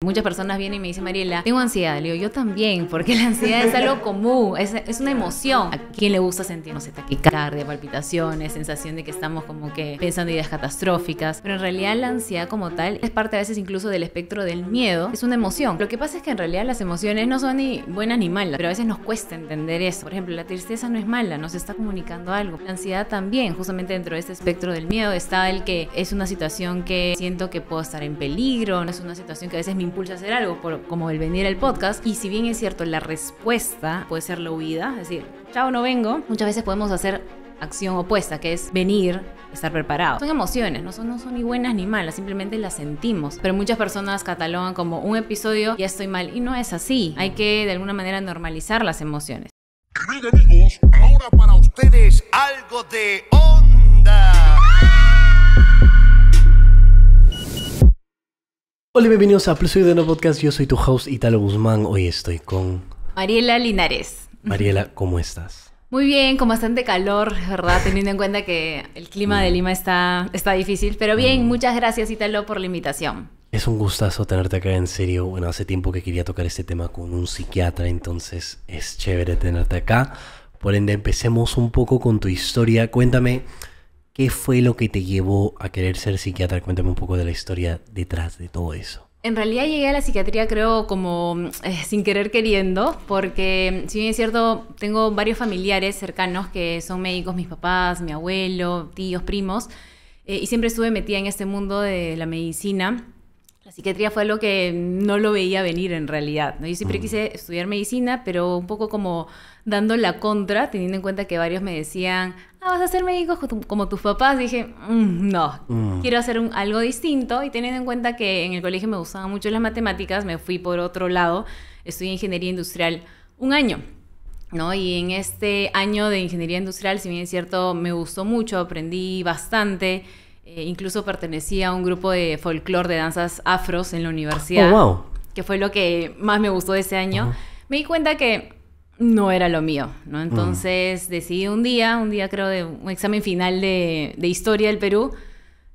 Muchas personas vienen y me dicen, Mariela, tengo ansiedad. Le digo, yo también, porque la ansiedad es algo común, es una emoción. ¿A quién le gusta sentir, no sé, taquicardia, palpitaciones, sensación de que estamos como que pensando ideas catastróficas? Pero en realidad la ansiedad como tal es parte a veces incluso del espectro del miedo. Es una emoción. Lo que pasa es que en realidad las emociones no son ni buenas ni malas, pero a veces nos cuesta entender eso. Por ejemplo, la tristeza no es mala, nos está comunicando algo. La ansiedad también, justamente dentro de este espectro del miedo está el que es una situación que siento que puedo estar en peligro, no es una situación que a veces me impulsa a hacer algo, como el venir al podcast. Y si bien es cierto, la respuesta puede ser la huida, es decir, chao, no vengo, muchas veces podemos hacer acción opuesta, que es venir, estar preparado. Son emociones, no son ni buenas ni malas, simplemente las sentimos. Pero muchas personas catalogan como un episodio, ya estoy mal, y no es así. Hay que de alguna manera normalizar las emociones. Bien, amigos, ahora para ustedes algo de onda. Hola, bienvenidos a Plus de No Podcast. Yo soy tu host Italo Guzmán. Hoy estoy con Mariela Linares. Mariela. ¿Cómo estás? Muy bien, con bastante calor, ¿verdad? Teniendo en cuenta que el clima de Lima está difícil. Pero bien, muchas gracias, Italo, por la invitación. Es un gustazo tenerte acá, en serio. Bueno, hace tiempo que quería tocar este tema con un psiquiatra, entonces es chévere tenerte acá. Por ende, empecemos un poco con tu historia. Cuéntame, ¿qué fue lo que te llevó a querer ser psiquiatra? Cuéntame un poco de la historia detrás de todo eso. En realidad llegué a la psiquiatría, creo, como sin querer queriendo, porque si bien es cierto, tengo varios familiares cercanos que son médicos, mis papás, mi abuelo, tíos, primos, y siempre estuve metida en este mundo de la medicina. La psiquiatría fue algo que no lo veía venir en realidad, ¿no? Yo siempre quise estudiar medicina, pero un poco como dando la contra, teniendo en cuenta que varios me decían, vas a ser médico como tus papás. Dije, no, quiero hacer algo distinto. Y teniendo en cuenta que en el colegio me gustaban mucho las matemáticas, me fui por otro lado. Estudié ingeniería industrial un año, ¿no? Y en este año de ingeniería industrial, si bien es cierto, me gustó mucho, aprendí bastante. Incluso pertenecí a un grupo de folclore de danzas afros en la universidad, wow, que fue lo que más me gustó de ese año. Me di cuenta que no era lo mío, ¿no? Entonces decidí un día creo de un examen final de historia del Perú,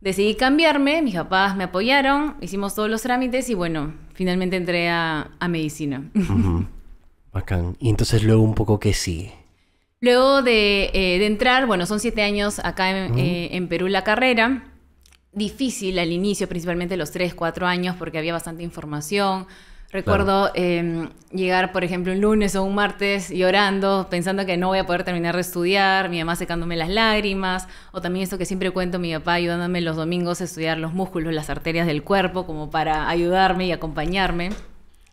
decidí cambiarme, mis papás me apoyaron, hicimos todos los trámites y bueno, finalmente entré a medicina. Bacán. Y entonces luego un poco, ¿qué sigue? Luego de entrar, bueno, son 7 años acá en Perú la carrera. Difícil al inicio, principalmente los 3, 4 años, porque había bastante información. Recuerdo llegar, por ejemplo, un lunes o un martes llorando, pensando que no voy a poder terminar de estudiar, mi mamá secándome las lágrimas, o también esto que siempre cuento, mi papá ayudándome los domingos a estudiar los músculos, las arterias del cuerpo, como para ayudarme y acompañarme.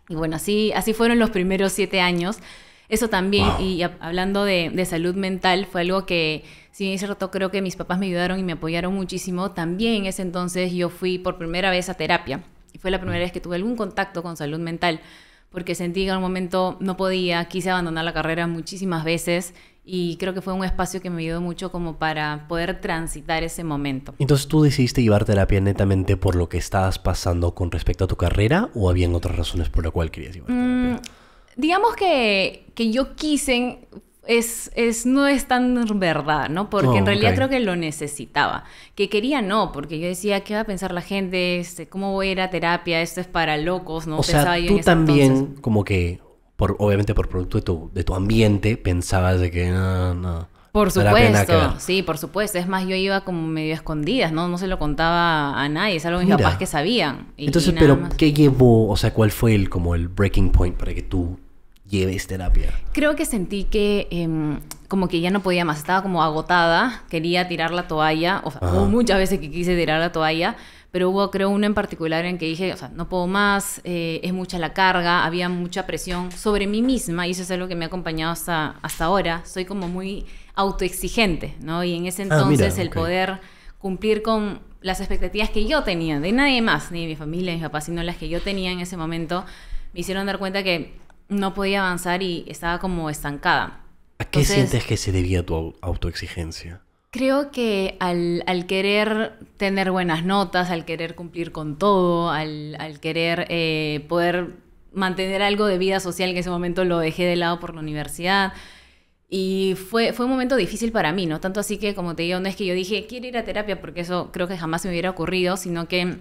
Y bueno, así fueron los primeros 7 años. Eso también, y hablando de salud mental, fue algo que, si bien es cierto, creo que mis papás me ayudaron y me apoyaron muchísimo. También en ese entonces yo fui por primera vez a terapia. Y fue la primera vez que tuve algún contacto con salud mental, porque sentí que en un momento no podía, quise abandonar la carrera muchísimas veces y creo que fue un espacio que me ayudó mucho como para poder transitar ese momento. Entonces, ¿tú decidiste llevar terapia netamente por lo que estabas pasando con respecto a tu carrera o habían otras razones por la cual querías llevar terapia? Digamos que yo quise, no es tan verdad, ¿no? Porque en realidad creo que lo necesitaba. Que quería no, porque yo decía, ¿qué va a pensar la gente? ¿Cómo voy a ir a terapia? Esto es para locos, ¿no? O sea, yo tú también, como que, obviamente por producto de tu ambiente, pensabas de que no. Por supuesto, sí, por supuesto. Es más, yo iba como medio escondidas, ¿no? No se lo contaba a nadie, es algo de mis papás que sabían. Entonces, pero ¿qué llevó? O sea, ¿cuál fue el breaking point para que tú lleves terapia? Creo que sentí que como que ya no podía más, estaba como agotada, quería tirar la toalla, o sea, hubo muchas veces que quise tirar la toalla, pero hubo, creo, una en particular en que dije, o sea, no puedo más, es mucha la carga, había mucha presión sobre mí misma, y eso es algo que me ha acompañado hasta ahora. Soy como muy autoexigente, ¿no? Y en ese entonces el poder cumplir con las expectativas que yo tenía, de nadie más, ni de mi familia, ni de mis papás, sino las que yo tenía en ese momento, me hicieron dar cuenta que no podía avanzar y estaba como estancada. ¿A qué sientes que se debía tu autoexigencia? Creo que al querer tener buenas notas, al querer cumplir con todo, al querer poder mantener algo de vida social, que en ese momento lo dejé de lado por la universidad. Y fue un momento difícil para mí, ¿no? Tanto así que, como te digo, no es que yo dije, quiero ir a terapia, porque eso creo que jamás me hubiera ocurrido, sino que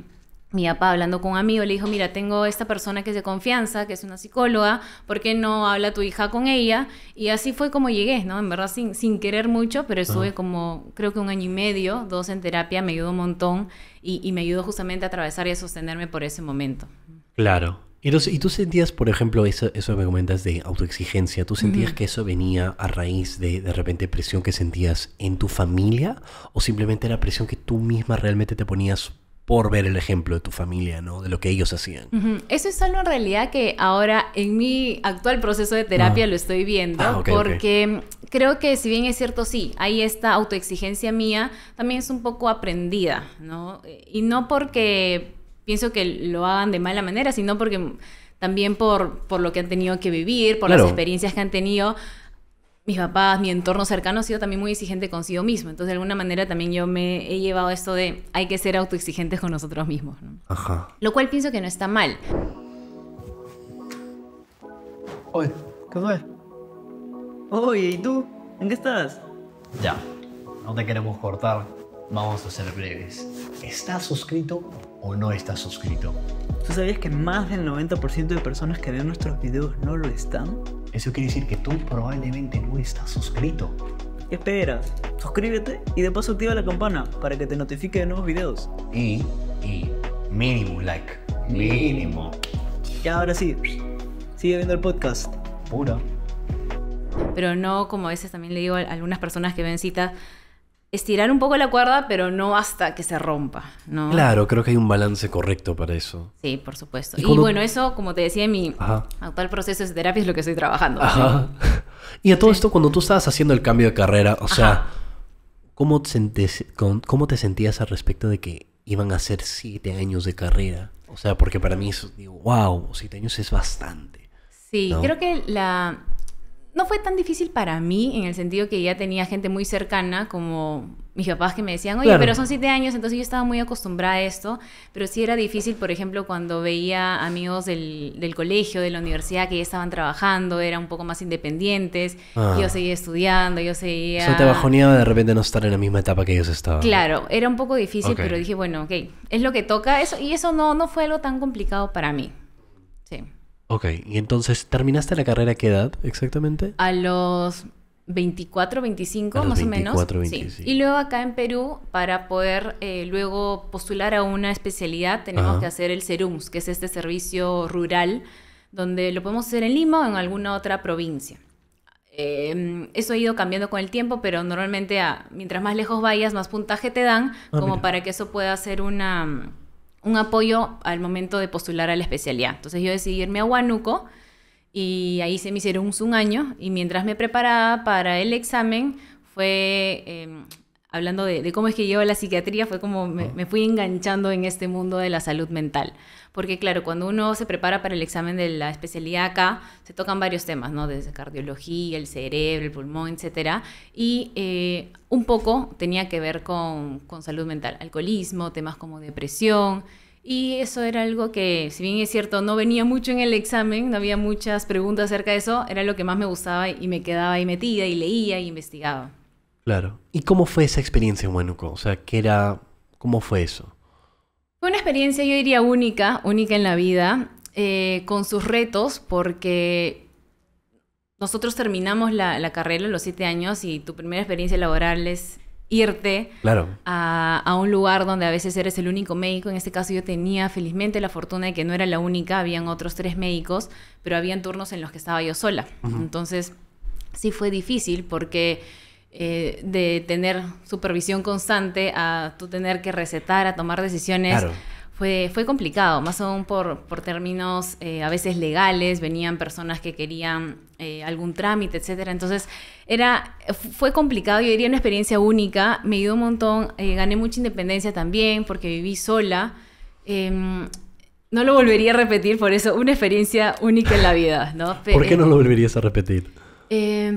mi papá hablando con un amigo le dijo, mira, tengo esta persona que es de confianza, que es una psicóloga, ¿por qué no habla tu hija con ella? Y así fue como llegué, ¿no? En verdad sin querer mucho, pero estuve como, creo que 1 año y medio, 2 en terapia, me ayudó un montón y me ayudó justamente a atravesar y a sostenerme por ese momento. Claro. Entonces, ¿y tú sentías, por ejemplo, eso que me comentas de autoexigencia, tú sentías que eso venía a raíz de repente presión que sentías en tu familia o simplemente era presión que tú misma realmente te ponías por ver el ejemplo de tu familia, ¿no? De lo que ellos hacían? Eso es algo en realidad que ahora en mi actual proceso de terapia lo estoy viendo, porque creo que si bien es cierto, sí, hay esta autoexigencia mía, también es un poco aprendida, ¿no? Y no porque pienso que lo hagan de mala manera, sino porque también por lo que han tenido que vivir, por las experiencias que han tenido. Mis papás, mi entorno cercano ha sido también muy exigente consigo mismo. Entonces, de alguna manera también yo me he llevado esto de hay que ser autoexigentes con nosotros mismos, ¿no? Ajá. Lo cual pienso que no está mal. Oye, ¿qué fue? Oye, ¿y tú? ¿En qué estás? Ya, no te queremos cortar, vamos a ser breves. ¿Estás suscrito o no estás suscrito? ¿Tú sabías que más del 90% de personas que ven nuestros videos no lo están? Eso quiere decir que tú probablemente no estás suscrito. ¿Qué esperas? Suscríbete y de paso activa la campana para que te notifique de nuevos videos. Y mínimo like, mínimo. Y ahora sí, sigue viendo el podcast. Pura. Pero no, como a veces también le digo a algunas personas que ven citas, estirar un poco la cuerda, pero no hasta que se rompa, ¿no? Claro, creo que hay un balance correcto para eso. Sí, por supuesto. Y Y bueno, eso, como te decía, en mi Ajá. actual proceso de terapia es lo que estoy trabajando. Ajá. Y a todo esto, cuando tú estabas haciendo el cambio de carrera, o sea, ¿cómo te sentías al respecto de que iban a ser 7 años de carrera? O sea, porque para mí eso, digo, wow, 7 años es bastante. Sí, ¿no? creo que no fue tan difícil para mí en el sentido que ya tenía gente muy cercana como mis papás que me decían, oye, Claro. pero son 7 años, entonces yo estaba muy acostumbrada a esto, pero sí era difícil, por ejemplo, cuando veía amigos del colegio, de la universidad que ya estaban trabajando, eran un poco más independientes, yo seguía estudiando, yo seguía... Eso te bajoneaba de repente no estar en la misma etapa que ellos estaban. Claro, era un poco difícil, Ok. pero dije, bueno, ok, es lo que toca, y eso no fue algo tan complicado para mí. Sí. Ok, y entonces, ¿terminaste la carrera a qué edad exactamente? A los 24, 25 A los más 24, o menos. 25. Sí. Y luego acá en Perú, para poder luego postular a una especialidad, tenemos Ajá. que hacer el SERUMS, que es este servicio rural, donde lo podemos hacer en Lima o en alguna otra provincia. Eso ha ido cambiando con el tiempo, pero normalmente mientras más lejos vayas, más puntaje te dan, como mira. para que eso pueda ser un apoyo al momento de postular a la especialidad. Entonces yo decidí irme a Huánuco y ahí se me hicieron un año y mientras me preparaba para el examen fue, hablando de cómo es que llevo la psiquiatría, fue como me fui enganchando en este mundo de la salud mental. Porque claro, cuando uno se prepara para el examen de la especialidad acá, se tocan varios temas, ¿no? Desde cardiología, el cerebro, el pulmón, etcétera. Y un poco tenía que ver con salud mental, alcoholismo, temas como depresión. Y eso era algo que, si bien es cierto, no venía mucho en el examen, no había muchas preguntas acerca de eso, era lo que más me gustaba y me quedaba ahí metida y leía y investigaba. Claro. ¿Y cómo fue esa experiencia en Huánuco? O sea, ¿cómo fue eso? Fue una experiencia, yo diría, única en la vida, con sus retos, porque nosotros terminamos la carrera a los 7 años y tu primera experiencia laboral es irte Claro. a un lugar donde a veces eres el único médico. En este caso yo tenía felizmente la fortuna de que no era la única, habían otros 3 médicos, pero habían turnos en los que estaba yo sola. Entonces sí fue difícil porque de tener supervisión constante a tú tener que recetar, a tomar decisiones, Claro. fue complicado, más aún por términos a veces legales, venían personas que querían algún trámite, etcétera. Entonces fue complicado, yo diría una experiencia única, me ayudó un montón, gané mucha independencia también porque viví sola. No lo volvería a repetir, por eso una experiencia única en la vida, ¿no? ¿Por qué no lo volverías a repetir?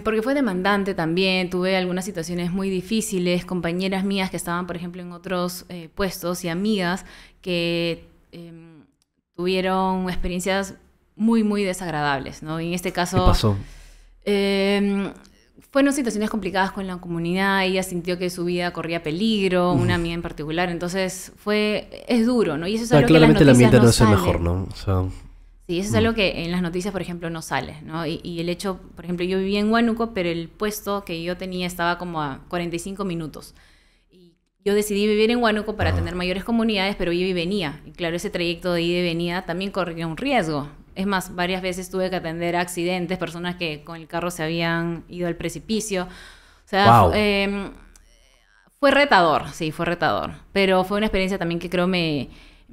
Porque fue demandante también, tuve algunas situaciones muy difíciles, compañeras mías que estaban, por ejemplo, en otros puestos y amigas que tuvieron experiencias muy, muy desagradables, ¿no? Y en este caso... ¿Qué pasó? fueron situaciones complicadas con la comunidad, ella sintió que su vida corría peligro, una amiga en particular, entonces es duro, ¿no? Y eso es algo que en las claramente el noticias ambiente no no es el sale. mejor, ¿no? O sea, Sí, eso es algo que en las noticias, por ejemplo, no sale, ¿no? Y el hecho, por ejemplo, yo vivía en Huánuco, pero el puesto que yo tenía estaba como a 45 minutos. Y yo decidí vivir en Huánuco para tener mayores comunidades, pero iba y venía. Y claro, ese trayecto de ida y venida también corría un riesgo. Es más, varias veces tuve que atender accidentes, personas que con el carro se habían ido al precipicio. O sea, Wow. fue retador, sí, fue retador. Pero fue una experiencia también que creo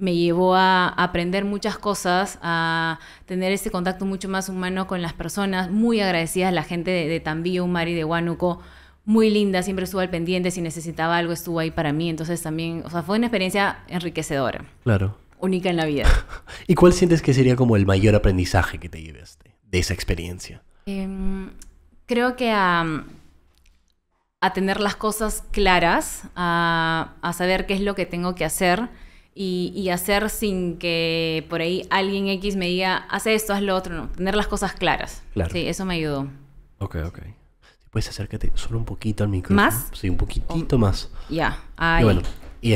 me llevó a aprender muchas cosas, a tener ese contacto mucho más humano con las personas. Muy agradecida a la gente de Tambillo, Umari, de Huánuco. Muy linda, siempre estuvo al pendiente. Si necesitaba algo, estuvo ahí para mí. Entonces también, o sea, fue una experiencia enriquecedora. claro. Única en la vida. ¿Y cuál sientes que sería como el mayor aprendizaje que te llevaste de esa experiencia? Creo que a tener las cosas claras, a saber qué es lo que tengo que hacer y hacer sin que por ahí alguien X me diga, haz esto, haz lo otro. No, tener las cosas claras. Claro. Sí, eso me ayudó. Ok. Si puedes acércate solo un poquito al micrófono. ¿Más? Sí, un poquitito más. Ya, Y ahí. bueno, y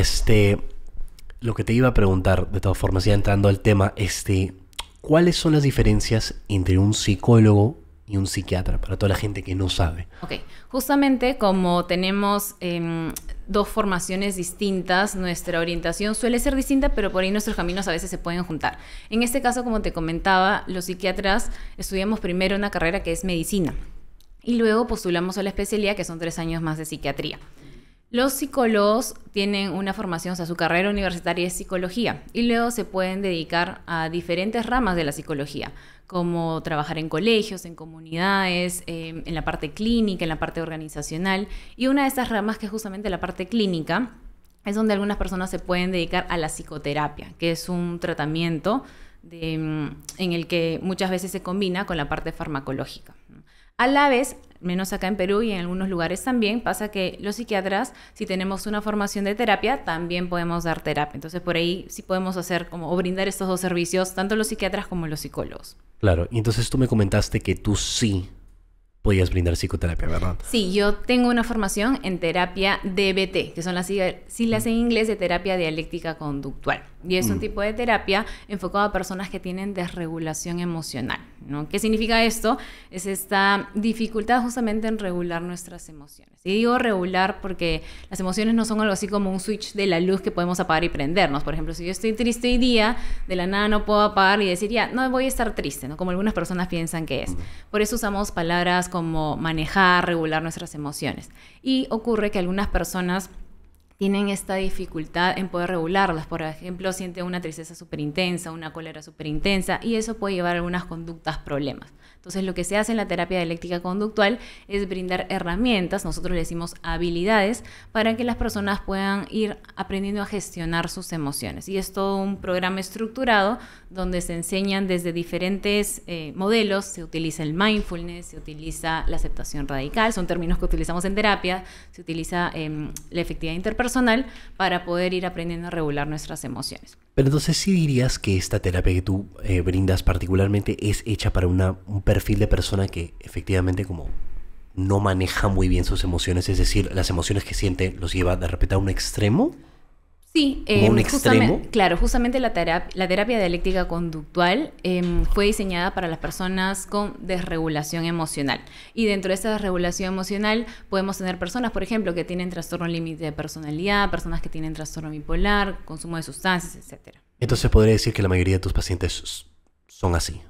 lo que te iba a preguntar, de todas formas, ya entrando al tema, ¿cuáles son las diferencias entre un psicólogo y un psiquiatra? Para toda la gente que no sabe. Ok, justamente como tenemos dos formaciones distintas, nuestra orientación suele ser distinta, pero por ahí nuestros caminos a veces se pueden juntar. En este caso, como te comentaba, los psiquiatras estudiamos primero una carrera que es medicina y luego postulamos a la especialidad, que son 3 años más de psiquiatría. Los psicólogos tienen una formación, o sea, su carrera universitaria es psicología y luego se pueden dedicar a diferentes ramas de la psicología, como trabajar en colegios, en comunidades, en la parte clínica, en la parte organizacional. Y una de estas ramas, que es justamente la parte clínica, es donde algunas personas se pueden dedicar a la psicoterapia, que es un tratamiento en el que muchas veces se combina con la parte farmacológica, ¿no? A la vez, menos acá en Perú y en algunos lugares también, pasa que los psiquiatras, si tenemos una formación de terapia, también podemos dar terapia. Entonces, por ahí sí podemos hacer o brindar estos dos servicios, tanto los psiquiatras como los psicólogos. Claro, y entonces tú me comentaste que tú sí podías brindar psicoterapia, ¿verdad? Sí, yo tengo una formación en terapia DBT, que son las siglas en inglés de terapia dialéctica conductual. Y es un tipo de terapia enfocado a personas que tienen desregulación emocional, ¿no? ¿Qué significa esto? Es esta dificultad justamente en regular nuestras emociones. Y digo regular porque las emociones no son algo así como un switch de la luz que podemos apagar y prendernos. Por ejemplo, si yo estoy triste hoy día, de la nada no puedo apagar y decir, ya, no voy a estar triste, ¿no? Como algunas personas piensan que es. Por eso usamos palabras como manejar, regular nuestras emociones. Y ocurre que algunas personas tienen esta dificultad en poder regularlas. Por ejemplo, sienten una tristeza súper intensa, una cólera súper intensa, y eso puede llevar a algunas conductas problemas. Entonces, lo que se hace en la terapia dialéctica conductual es brindar herramientas, nosotros le decimos habilidades, para que las personas puedan ir aprendiendo a gestionar sus emociones. Y es todo un programa estructurado donde se enseñan desde diferentes modelos. Se utiliza el mindfulness, se utiliza la aceptación radical, son términos que utilizamos en terapia, se utiliza la efectividad interpersonal para poder ir aprendiendo a regular nuestras emociones. Pero entonces sí dirías que esta terapia que tú brindas particularmente es hecha para un perfil de persona que efectivamente como no maneja muy bien sus emociones, es decir, las emociones que siente los lleva de repente a un extremo. Sí, ¿Como un extremo? Claro, justamente la terapia dialéctica conductual fue diseñada para las personas con desregulación emocional. Y dentro de esa desregulación emocional podemos tener personas, por ejemplo, que tienen trastorno límite de personalidad, personas que tienen trastorno bipolar, consumo de sustancias, etc. Entonces podría decir que la mayoría de tus pacientes son así.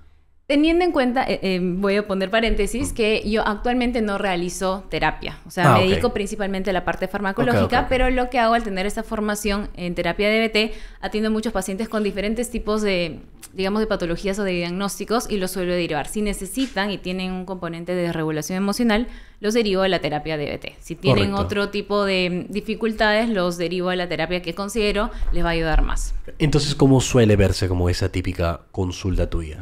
Teniendo en cuenta, voy a poner paréntesis, que yo actualmente no realizo terapia. O sea, me dedico principalmente a la parte farmacológica, pero lo que hago al tener esta formación en terapia DBT, atiendo a muchos pacientes con diferentes tipos de, digamos, de patologías o de diagnósticos y los suelo derivar. Si necesitan y tienen un componente de desregulación emocional, los derivo a la terapia DBT. Si tienen otro tipo de dificultades, los derivo a la terapia que considero les va a ayudar más. Entonces, ¿cómo suele verse como esa típica consulta tuya?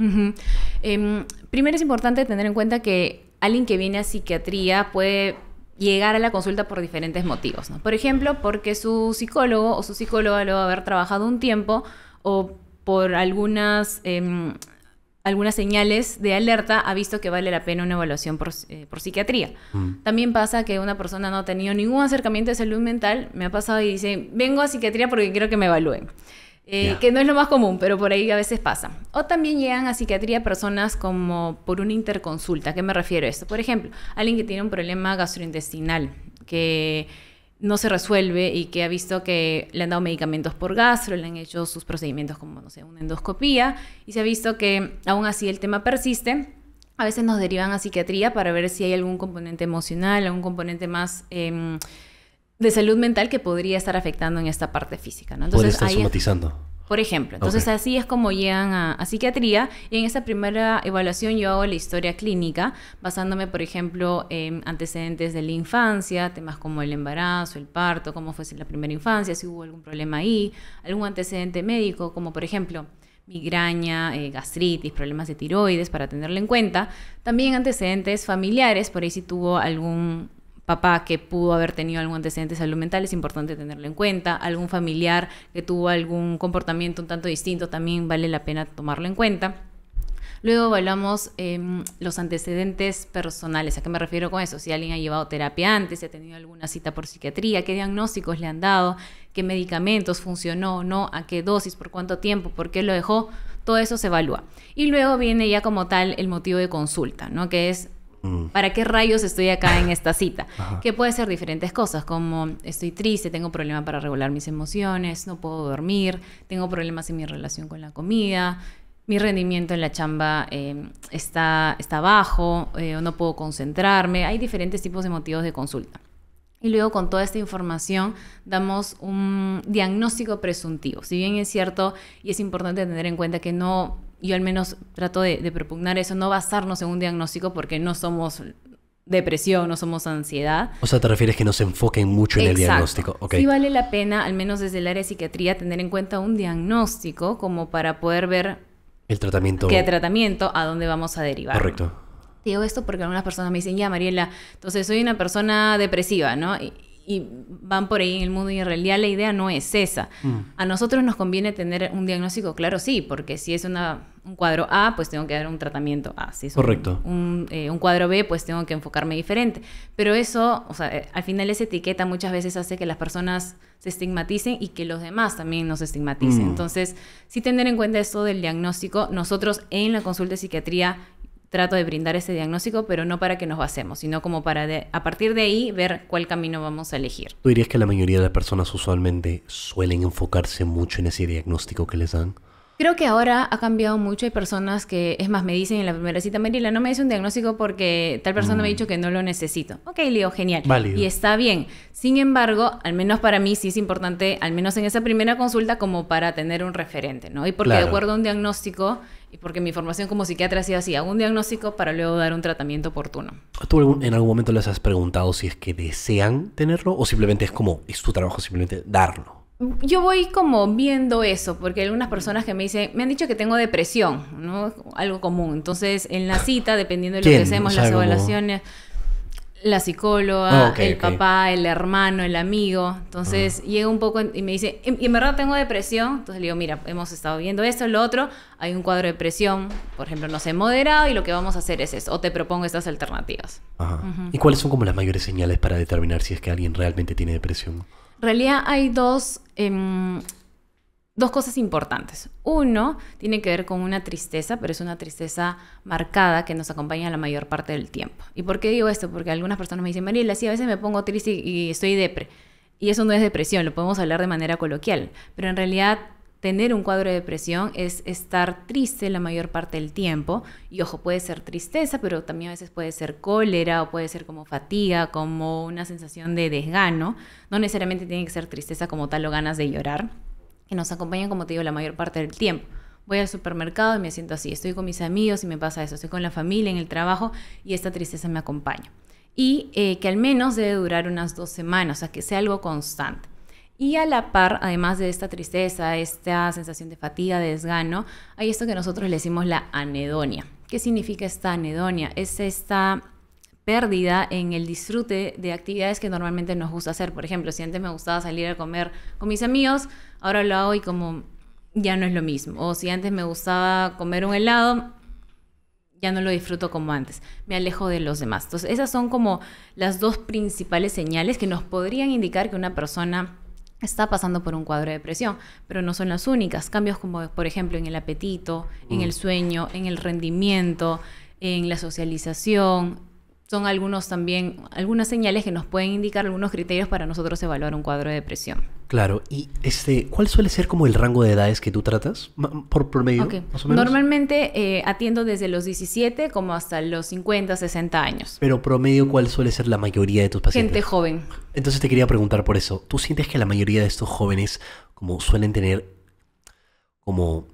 Primero es importante tener en cuenta que alguien que viene a psiquiatría puede llegar a la consulta por diferentes motivos, ¿no? Por ejemplo, porque su psicólogo o su psicóloga lo va a haber trabajado un tiempo, o por algunas algunas señales de alerta, ha visto que vale la pena una evaluación por psiquiatría. También pasa que una persona no ha tenido ningún acercamiento de salud mental, me ha pasado y dice, vengo a psiquiatría porque quiero que me evalúen. Que no es lo más común, pero por ahí a veces pasa. O también llegan a psiquiatría personas como por una interconsulta. ¿A qué me refiero a esto? Por ejemplo, alguien que tiene un problema gastrointestinal, que no se resuelve y que ha visto que le han dado medicamentos por gastro, le han hecho sus procedimientos como, no sé, una endoscopía, y se ha visto que aún así el tema persiste. A veces nos derivan a psiquiatría para ver si hay algún componente emocional, algún componente más de salud mental que podría estar afectando en esta parte física, ¿no? Entonces, puede estar somatizando. Por ejemplo. Entonces, así es como llegan a psiquiatría. Y en esa primera evaluación yo hago la historia clínica, basándome, por ejemplo, en antecedentes de la infancia, temas como el embarazo, el parto, cómo fue la primera infancia, si hubo algún problema ahí, algún antecedente médico, como por ejemplo migraña, gastritis, problemas de tiroides, para tenerlo en cuenta. También antecedentes familiares, por ahí si tuvo algún papá que pudo haber tenido algún antecedente de salud mental, es importante tenerlo en cuenta. Algún familiar que tuvo algún comportamiento un tanto distinto, también vale la pena tomarlo en cuenta. Luego evaluamos los antecedentes personales. ¿A qué me refiero con eso? Si alguien ha llevado terapia antes, si ha tenido alguna cita por psiquiatría, qué diagnósticos le han dado, qué medicamentos funcionó o no, a qué dosis, por cuánto tiempo, por qué lo dejó, todo eso se evalúa. Y luego viene ya como tal el motivo de consulta, ¿no? Que es ¿para qué rayos estoy acá en esta cita? Que puede ser diferentes cosas, como estoy triste, tengo problemas para regular mis emociones, no puedo dormir, tengo problemas en mi relación con la comida, mi rendimiento en la chamba está bajo, o no puedo concentrarme. Hay diferentes tipos de motivos de consulta. Y luego con toda esta información damos un diagnóstico presuntivo. Si bien es cierto y es importante tener en cuenta que no... Yo al menos trato de propugnar eso, no basarnos en un diagnóstico porque no somos depresión, no somos ansiedad. O sea, ¿te refieres que no se enfoquen mucho en el diagnóstico? Okay. Sí vale la pena, al menos desde el área de psiquiatría, tener en cuenta un diagnóstico como para poder ver el tratamiento. ¿Qué tratamiento? ¿A dónde vamos a derivar? Correcto. Digo esto porque algunas personas me dicen, ya Mariela, entonces soy una persona depresiva, ¿no? Y van por ahí en el mundo y en realidad la idea no es esa. A nosotros nos conviene tener un diagnóstico claro, sí, porque si es un cuadro A, pues tengo que dar un tratamiento A. Si es correcto. Un cuadro B, pues tengo que enfocarme diferente. Pero eso, o sea, al final esa etiqueta muchas veces hace que las personas se estigmaticen y que los demás también nos estigmaticen. Entonces, sí tener en cuenta esto del diagnóstico. Nosotros en la consulta de psiquiatría trato de brindar ese diagnóstico, pero no para que nos basemos, sino como para a partir de ahí ver cuál camino vamos a elegir. ¿Tú dirías que la mayoría de las personas usualmente suelen enfocarse mucho en ese diagnóstico que les dan? Creo que ahora ha cambiado mucho. Hay personas que, es más, me dicen en la primera cita, Mariela, no me dice un diagnóstico porque tal persona me ha dicho que no lo necesito. Ok, le digo, genial. Válido. Y está bien. Sin embargo, al menos para mí sí es importante, al menos en esa primera consulta, como para tener un referente, ¿no? Y porque de acuerdo a un diagnóstico, y porque mi formación como psiquiatra ha sido así, hago un diagnóstico para luego dar un tratamiento oportuno. ¿Tú en algún momento les has preguntado si es que desean tenerlo o simplemente es como, es tu trabajo simplemente darlo? Yo voy como viendo eso, porque hay algunas personas que me dicen, me han dicho que tengo depresión, ¿no? Algo común. Entonces, en la cita, dependiendo de lo que hacemos, las evaluaciones, la psicóloga, el papá, el hermano, el amigo. Entonces, llega un poco y me dice, y en verdad tengo depresión. Entonces le digo, mira, hemos estado viendo esto, lo otro. Hay un cuadro de depresión, por ejemplo, no sé, moderado, y lo que vamos a hacer es eso. O te propongo estas alternativas. ¿Y cuáles son como las mayores señales para determinar si es que alguien realmente tiene depresión? En realidad hay dos cosas importantes. Uno tiene que ver con una tristeza, pero es una tristeza marcada que nos acompaña la mayor parte del tiempo. ¿Y por qué digo esto? Porque algunas personas me dicen, Mariela, sí, a veces me pongo triste y estoy depre. Y eso no es depresión, lo podemos hablar de manera coloquial. Pero en realidad, tener un cuadro de depresión es estar triste la mayor parte del tiempo. Y ojo, puede ser tristeza, pero también a veces puede ser cólera o puede ser como fatiga, como una sensación de desgano. No necesariamente tiene que ser tristeza como tal o ganas de llorar, que nos acompañan, como te digo, la mayor parte del tiempo. Voy al supermercado y me siento así. Estoy con mis amigos y me pasa eso. Estoy con la familia, en el trabajo, y esta tristeza me acompaña. Y que al menos debe durar unas 2 semanas, o sea, que sea algo constante. Y a la par, además de esta tristeza, esta sensación de fatiga, de desgano, hay esto que nosotros le decimos la anedonia. ¿Qué significa esta anedonia? Es esta pérdida en el disfrute de actividades que normalmente nos gusta hacer. Por ejemplo, si antes me gustaba salir a comer con mis amigos, ahora lo hago y como ya no es lo mismo. O si antes me gustaba comer un helado, ya no lo disfruto como antes, me alejo de los demás. Entonces, esas son como las dos principales señales que nos podrían indicar que una persona está pasando por un cuadro de depresión, pero no son las únicas. Cambios como, por ejemplo, en el apetito, en el sueño, en el rendimiento, en la socialización. Son algunas señales que nos pueden indicar algunos criterios para nosotros evaluar un cuadro de depresión. Claro, y ¿cuál suele ser como el rango de edades que tú tratas? Por promedio, Okay. más o menos. Normalmente atiendo desde los 17 como hasta los 50, 60 años. Pero promedio, ¿cuál suele ser la mayoría de tus pacientes? Gente joven. Entonces te quería preguntar por eso. ¿Tú sientes que la mayoría de estos jóvenes como suelen tener como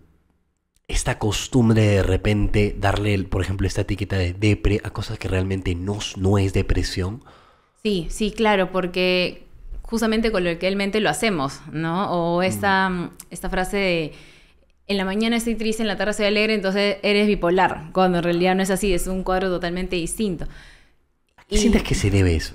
esta costumbre de repente darle, por ejemplo, esta etiqueta de depre a cosas que realmente no es depresión? Sí, claro, porque justamente coloquialmente lo hacemos, ¿no? O esta frase de en la mañana estoy triste, en la tarde soy alegre, entonces eres bipolar, cuando en realidad no es así, es un cuadro totalmente distinto. ¿A qué sientes que se debe eso?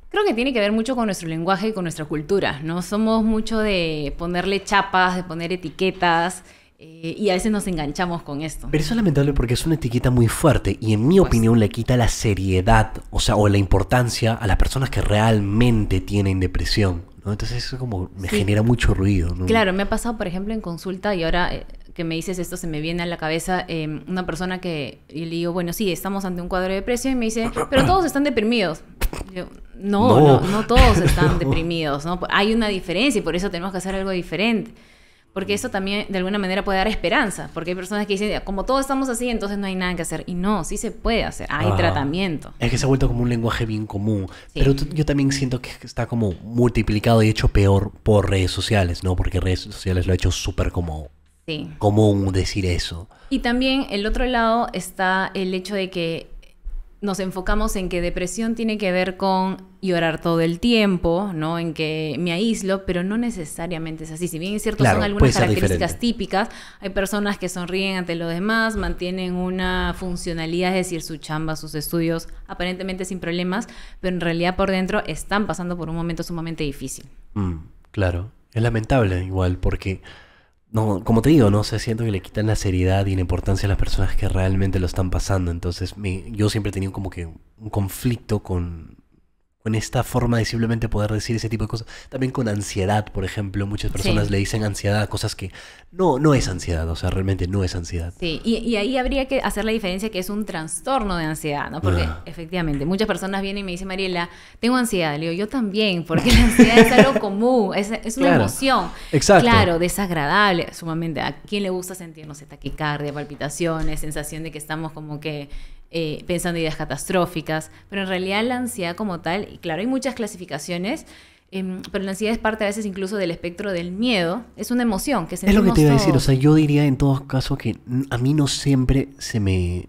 Creo que tiene que ver mucho con nuestro lenguaje y con nuestra cultura, ¿no? Somos mucho de ponerle chapas, de poner etiquetas, y a veces nos enganchamos con esto. Pero eso es lamentable porque es una etiqueta muy fuerte y en mi opinión le quita la seriedad, o la importancia a las personas que realmente tienen depresión, ¿no? Entonces eso como me genera mucho ruido, ¿no? Claro, me ha pasado, por ejemplo, en consulta y ahora que me dices esto se me viene a la cabeza una persona que y le digo, bueno, sí, estamos ante un cuadro de depresión y me dice, pero todos están deprimidos. Yo, no todos están deprimidos, ¿no? Hay una diferencia y por eso tenemos que hacer algo diferente. Porque eso también de alguna manera puede dar esperanza, porque hay personas que dicen, como todos estamos así, entonces no hay nada que hacer. Y no, sí se puede hacer, hay tratamiento. Es que se ha vuelto como un lenguaje bien común, Sí. pero yo también siento que está como multiplicado y hecho peor por redes sociales, ¿no? Porque redes sociales lo ha hecho súper como Sí. común decir eso. Y también el otro lado está el hecho de que nos enfocamos en que depresión tiene que ver con llorar todo el tiempo, ¿no? En que me aíslo, pero no necesariamente es así. Si bien es cierto, Claro, son puede algunas ser características diferente. típicas, hay personas que sonríen ante los demás, mantienen una funcionalidad, es decir, su chamba, sus estudios, aparentemente sin problemas, pero en realidad por dentro están pasando por un momento sumamente difícil. Claro, es lamentable igual porque, no, como te digo, no sé, siento que le quitan la seriedad y la importancia a las personas que realmente lo están pasando. Entonces yo siempre he tenido como que un conflicto con esta forma de simplemente poder decir ese tipo de cosas. También con ansiedad, por ejemplo, muchas personas Sí. le dicen ansiedad a cosas que no es ansiedad, o sea, realmente no es ansiedad. Sí, y ahí habría que hacer la diferencia que es un trastorno de ansiedad, ¿no? Porque efectivamente, muchas personas vienen y me dicen, Mariela, tengo ansiedad. Le digo, yo también, porque la ansiedad es algo común, es una Claro, emoción. exacto. Claro, desagradable, sumamente. ¿A quién le gusta sentir, no sé, taquicardia, palpitaciones, sensación de que estamos como que pensando ideas catastróficas? Pero en realidad la ansiedad como tal, y claro, hay muchas clasificaciones, pero la ansiedad es parte a veces incluso del espectro del miedo. Es una emoción que Es lo sentimos que te iba a decir, o todos. sea, yo diría en todo caso que a mí no siempre se me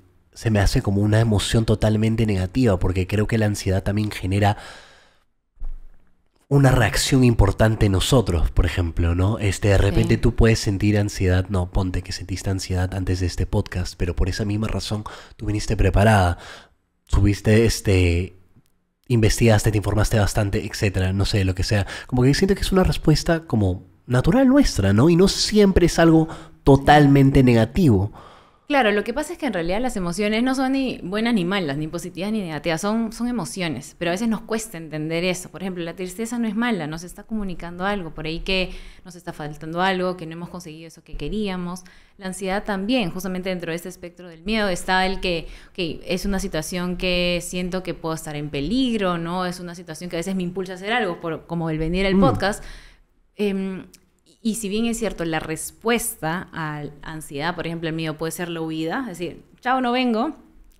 hace como una emoción totalmente negativa, porque creo que la ansiedad también genera una reacción importante en nosotros, por ejemplo, ¿no? De repente Sí. tú puedes sentir ansiedad, no, ponte que sentiste ansiedad antes de este podcast, pero por esa misma razón tú viniste preparada, investigaste, te informaste bastante, etcétera, no sé, lo que sea. Como que siento que es una respuesta como natural nuestra, ¿no? Y no siempre es algo totalmente negativo. Claro, lo que pasa es que en realidad las emociones no son ni buenas ni malas, ni positivas ni negativas, son emociones, pero a veces nos cuesta entender eso. Por ejemplo, la tristeza no es mala, nos está comunicando algo, por ahí que nos está faltando algo, que no hemos conseguido eso que queríamos. La ansiedad también, justamente dentro de este espectro del miedo, está el que es una situación que siento que puedo estar en peligro, ¿no? Es una situación que a veces me impulsa a hacer algo, como el venir al podcast. Y si bien es cierto, la respuesta a la ansiedad, por ejemplo, el miedo puede ser la huida, es decir, chao, no vengo.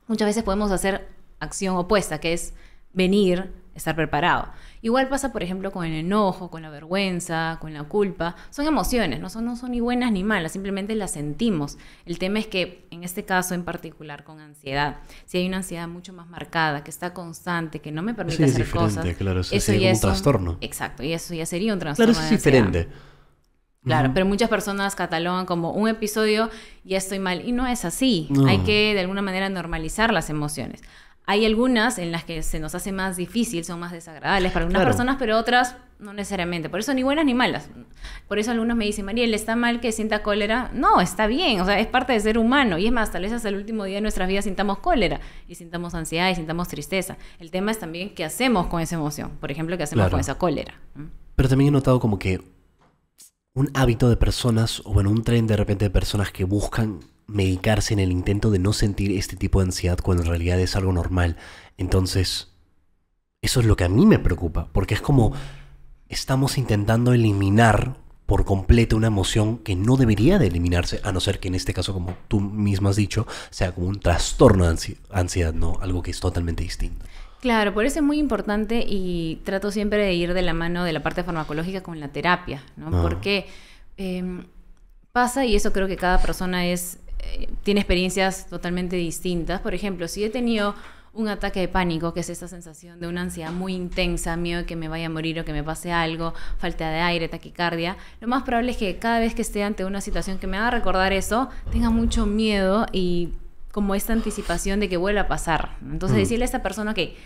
Muchas veces podemos hacer acción opuesta, que es venir, estar preparado. Igual pasa, por ejemplo, con el enojo, con la vergüenza, con la culpa. Son emociones, no son ni buenas ni malas, simplemente las sentimos. El tema es que, en este caso en particular con ansiedad, si hay una ansiedad mucho más marcada, que está constante, que no me permite Sí, es hacer diferente, cosas. claro, eso eso sería ya como es un trastorno. Exacto, y eso ya sería un trastorno Claro, eso de es ansiedad. diferente. Claro, pero muchas personas catalogan como un episodio, ya estoy mal, y no es así. No. Hay que de alguna manera normalizar las emociones. Hay algunas en las que se nos hace más difícil, son más desagradables para algunas Claro. personas, pero otras no necesariamente. Por eso ni buenas ni malas. Por eso algunos me dicen, Mariel, ¿está mal que sienta cólera? No, está bien, o sea, es parte de ser humano. Y es más, tal vez hasta el último día de nuestras vidas sintamos cólera, y sintamos ansiedad, y sintamos tristeza. El tema es también qué hacemos con esa emoción. Por ejemplo, qué hacemos Claro. con esa cólera. Pero también he notado como que un hábito de personas, o bueno, un tren de repente de personas que buscan medicarse en el intento de no sentir este tipo de ansiedad cuando en realidad es algo normal. Entonces, eso es lo que a mí me preocupa, porque es como estamos intentando eliminar por completo una emoción que no debería de eliminarse, a no ser que en este caso, como tú mismo has dicho, sea como un trastorno de ansiedad, ¿no? Algo que es totalmente distinto. Claro, por eso es muy importante y trato siempre de ir de la mano de la parte farmacológica con la terapia, ¿no? Ah. Porque pasa, y eso creo que cada persona tiene experiencias totalmente distintas. Por ejemplo, si he tenido un ataque de pánico, que es esa sensación de una ansiedad muy intensa, miedo de que me vaya a morir o que me pase algo, falta de aire, taquicardia, lo más probable es que cada vez que esté ante una situación que me haga recordar eso, tenga mucho miedo y como esta anticipación de que vuelva a pasar. Entonces decirle a esta persona que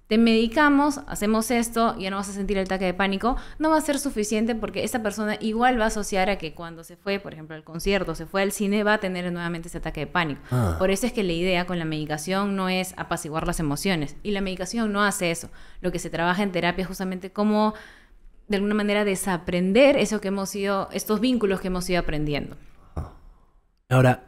te medicamos, hacemos esto, ya no vas a sentir el ataque de pánico, no va a ser suficiente porque esa persona igual va a asociar a que cuando se fue, por ejemplo, al concierto, se fue al cine, va a tener nuevamente ese ataque de pánico. Ah. Por eso es que la idea con la medicación no es apaciguar las emociones. Y la medicación no hace eso. Lo que se trabaja en terapia es justamente cómo, de alguna manera, desaprender eso que hemos ido, estos vínculos que hemos ido aprendiendo. Ahora,